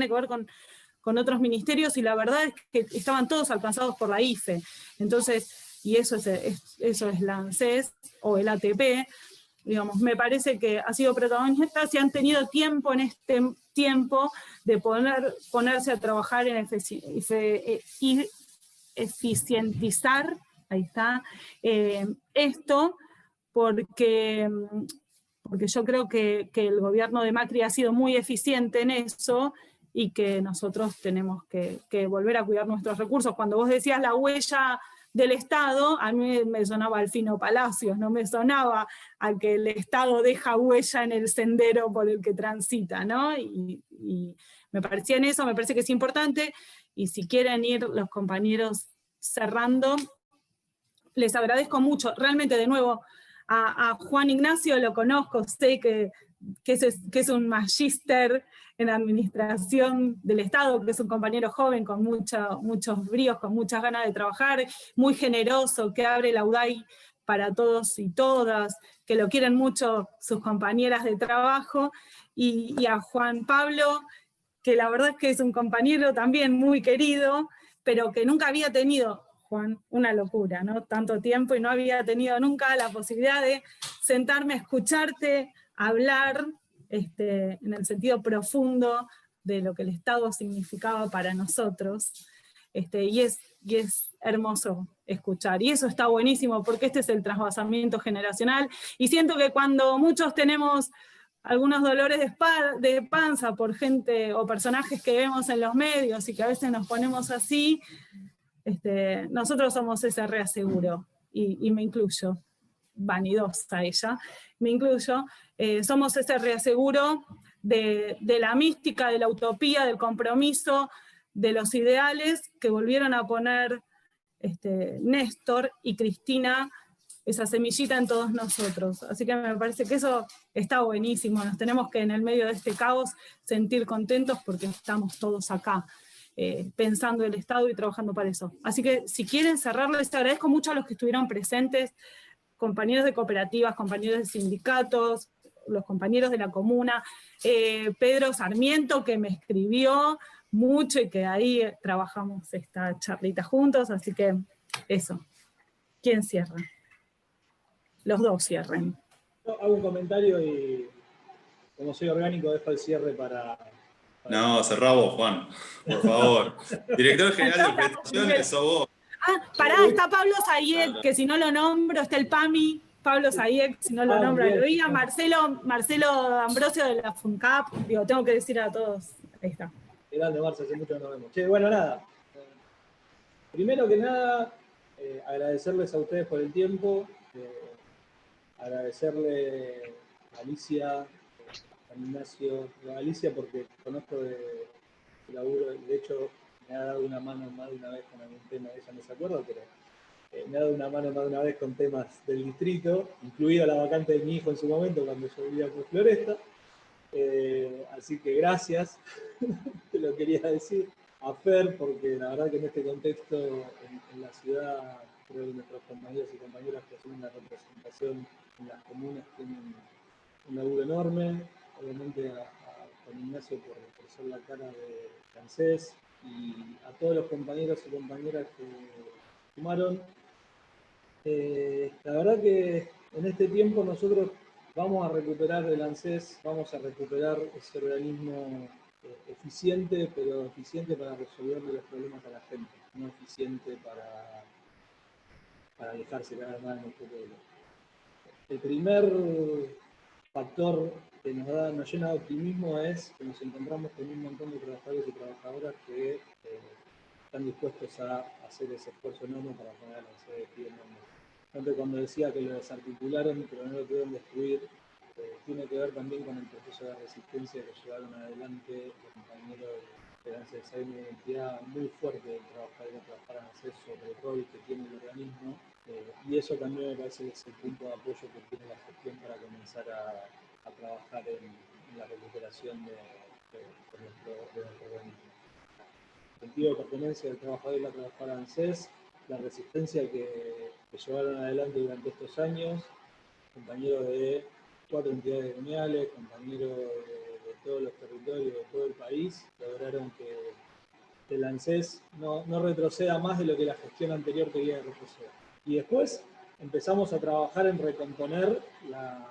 que ver con otros ministerios, y la verdad es que estaban todos alcanzados por la IFE. Entonces, y eso es la ANSES o el ATP, digamos, me parece que ha sido protagonista, si han tenido tiempo en este tiempo de ponerse a trabajar en eficientizar, ahí está, esto, porque yo creo que el gobierno de Macri ha sido muy eficiente en eso, y que nosotros tenemos que volver a cuidar nuestros recursos. Cuando vos decías la huella del Estado, a mí me sonaba Alfino Palacios, no me sonaba a que el Estado deja huella en el sendero por el que transita, ¿no? Y me parecía en eso, me parece que es importante, y si quieren ir los compañeros cerrando, les agradezco mucho. Realmente, de nuevo, a Juan Ignacio lo conozco, sé que es un magíster en administración del Estado, que es un compañero joven con muchos bríos, con muchas ganas de trabajar, muy generoso, que abre la UDAI para todos y todas, que lo quieren mucho sus compañeras de trabajo, y a Juan Pablo, que la verdad es que es un compañero también muy querido, pero que nunca había tenido, Juan, una locura, ¿no? Tanto tiempo y no había tenido nunca la posibilidad de sentarme a escucharte, hablar en el sentido profundo de lo que el Estado significaba para nosotros. Y es hermoso escuchar, y eso está buenísimo, porque este es el trasvasamiento generacional, y siento que cuando muchos tenemos algunos dolores de panza por gente o personajes que vemos en los medios, y que a veces nos ponemos así, nosotros somos ese reaseguro, y me incluyo, vanidosa ella, me incluyo, somos ese reaseguro de la mística, de la utopía, del compromiso, de los ideales que volvieron a poner Néstor y Cristina, esa semillita en todos nosotros. Así que me parece que eso está buenísimo, nos tenemos que en el medio de este caos sentir contentos porque estamos todos acá, pensando el Estado y trabajando para eso. Así que si quieren cerrarlo, les agradezco mucho a los que estuvieron presentes, compañeros de cooperativas, compañeros de sindicatos, los compañeros de la comuna, Pedro Sarmiento, que me escribió mucho y que ahí trabajamos esta charlita juntos, así que eso. ¿Quién cierra? Los dos cierren. Yo hago un comentario y, como soy orgánico, dejo el cierre para... No, cerrá vos, Juan, por favor. Director General de Prestaciones, sos vos. Pará, está Pablo Sayek, que si no lo nombro, está el PAMI, Pablo Sayek, si no lo nombro, lo diga, Marcelo Ambrosio de la FUNCAP, digo, tengo que decir a todos, ahí está. Grande, Marce, hace mucho que nos vemos. Che, bueno, nada. Primero que nada, agradecerles a ustedes por el tiempo, agradecerle a Alicia, a Ignacio, a Alicia porque conozco de laburo, de hecho me ha dado una mano más de una vez con algún tema, ella no se acuerda, pero me ha dado una mano más de una vez con temas del distrito, incluida la vacante de mi hijo en su momento cuando yo vivía por Floresta. Así que gracias, te lo quería decir. A Fer, porque la verdad que en este contexto, en la ciudad, creo que nuestros compañeros y compañeras que asumen la representación en las comunas tienen un laburo enorme. Obviamente con Ignacio por ser la cara de ANSES, y a todos los compañeros y compañeras que sumaron. La verdad que en este tiempo nosotros vamos a recuperar el ANSES, vamos a recuperar ese organismo eficiente, pero eficiente para resolver los problemas a la gente, no eficiente para alejarse cada vez más de nuestro pueblo. El primer factor que nos llena de optimismo es que nos encontramos con un montón de trabajadores y trabajadoras que están dispuestos a hacer ese esfuerzo enorme para poner al ANSES de pie en nombre. Antes, cuando decía que lo desarticularon pero no lo pudieron destruir, tiene que ver también con el proceso de resistencia que llevaron adelante los compañeros de ANSES. Hay una identidad muy fuerte del trabajar y de trabajar en ANSES sobre el rol que tiene el organismo, y eso también me parece que es el punto de apoyo que tiene la gestión para comenzar a trabajar en la recuperación de nuestro organismo. El sentido de pertenencia del trabajador y la trabajadora ANSES, la resistencia que llevaron adelante durante estos años, compañeros de 4 entidades gremiales, compañeros de todos los territorios, de todo el país, lograron que el ANSES no retroceda más de lo que la gestión anterior quería retroceder. Y después empezamos a trabajar en recomponer la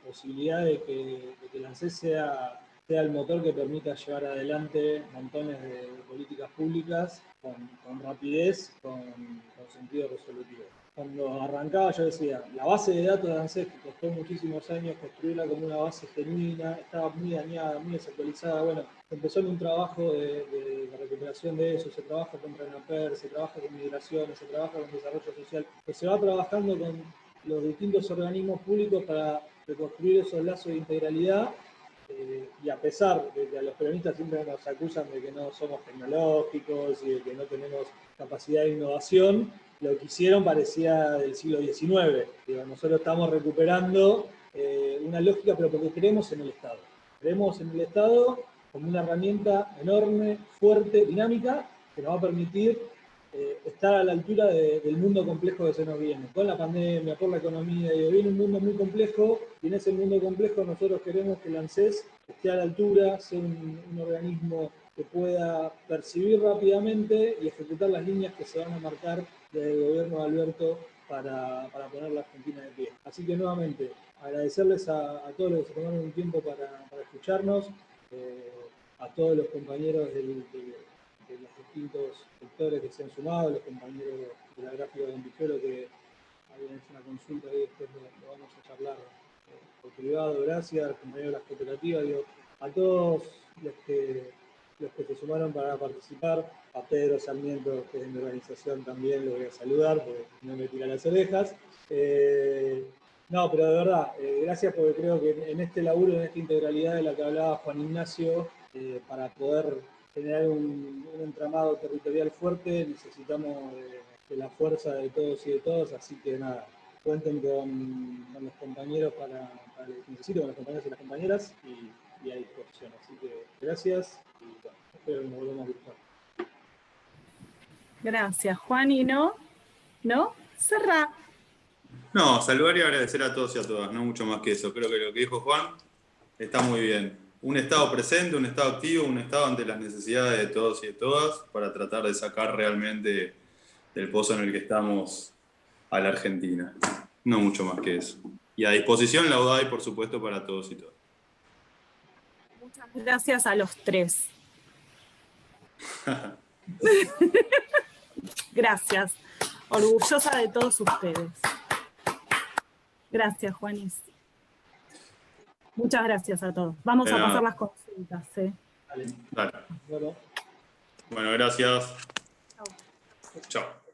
posibilidad de que el ANSES sea el motor que permita llevar adelante montones de políticas públicas con rapidez, con sentido resolutivo. Cuando arrancaba yo decía, la base de datos de ANSES, que costó muchísimos años construirla como una base genuina, estaba muy dañada, muy desactualizada. Bueno, empezó en un trabajo de recuperación de eso, se trabaja contra ENAPER, se trabaja con migraciones, se trabaja con desarrollo social, que se va trabajando con los distintos organismos públicos para reconstruir esos lazos de integralidad. Y a pesar de que a los peronistas siempre nos acusan de que no somos tecnológicos y de que no tenemos capacidad de innovación, lo que hicieron parecía del siglo XIX. Digo, nosotros estamos recuperando una lógica, pero porque creemos en el Estado. Creemos en el Estado como una herramienta enorme, fuerte, dinámica, que nos va a permitir estar a la altura del mundo complejo que se nos viene, con la pandemia, con la economía, y viene un mundo muy complejo, y en ese mundo complejo nosotros queremos que el ANSES esté a la altura, sea un organismo que pueda percibir rápidamente y ejecutar las líneas que se van a marcar desde el gobierno de Alberto para poner la Argentina de pie. Así que nuevamente, agradecerles a todos los que se tomaron un tiempo para escucharnos, a todos los compañeros de los distintos sectores que se han sumado, los compañeros de la gráfica de Antifuero que habían hecho una consulta y después lo vamos a charlar por privado, gracias, los compañeros de las cooperativas, digo, a todos los que se sumaron para participar, a Pedro Sarmiento, que es de mi organización también, lo voy a saludar porque no me tira las orejas. No, pero de verdad, gracias porque creo que en este laburo, en esta integralidad de la que hablaba Juan Ignacio, para poder generar un entramado territorial fuerte, necesitamos de la fuerza de todos y de todas, así que nada, cuenten con los compañeros para lo que necesito, con los compañeros y las compañeras, y a disposición. Así que gracias, y bueno, espero que nos volvamos a cruzar. Gracias, Juan, y no, cerrá. No, saludar y agradecer a todos y a todas, no mucho más que eso. Creo que lo que dijo Juan está muy bien. Un Estado presente, un Estado activo, un Estado ante las necesidades de todos y de todas para tratar de sacar realmente del pozo en el que estamos a la Argentina. No mucho más que eso. Y a disposición la UDAI, por supuesto, para todos y todas. Muchas gracias a los tres. Gracias. Orgullosa de todos ustedes. Gracias, Juanis. Muchas gracias a todos. Vamos a pasar las consultas. Dale. Bueno, gracias. Chao. Chao.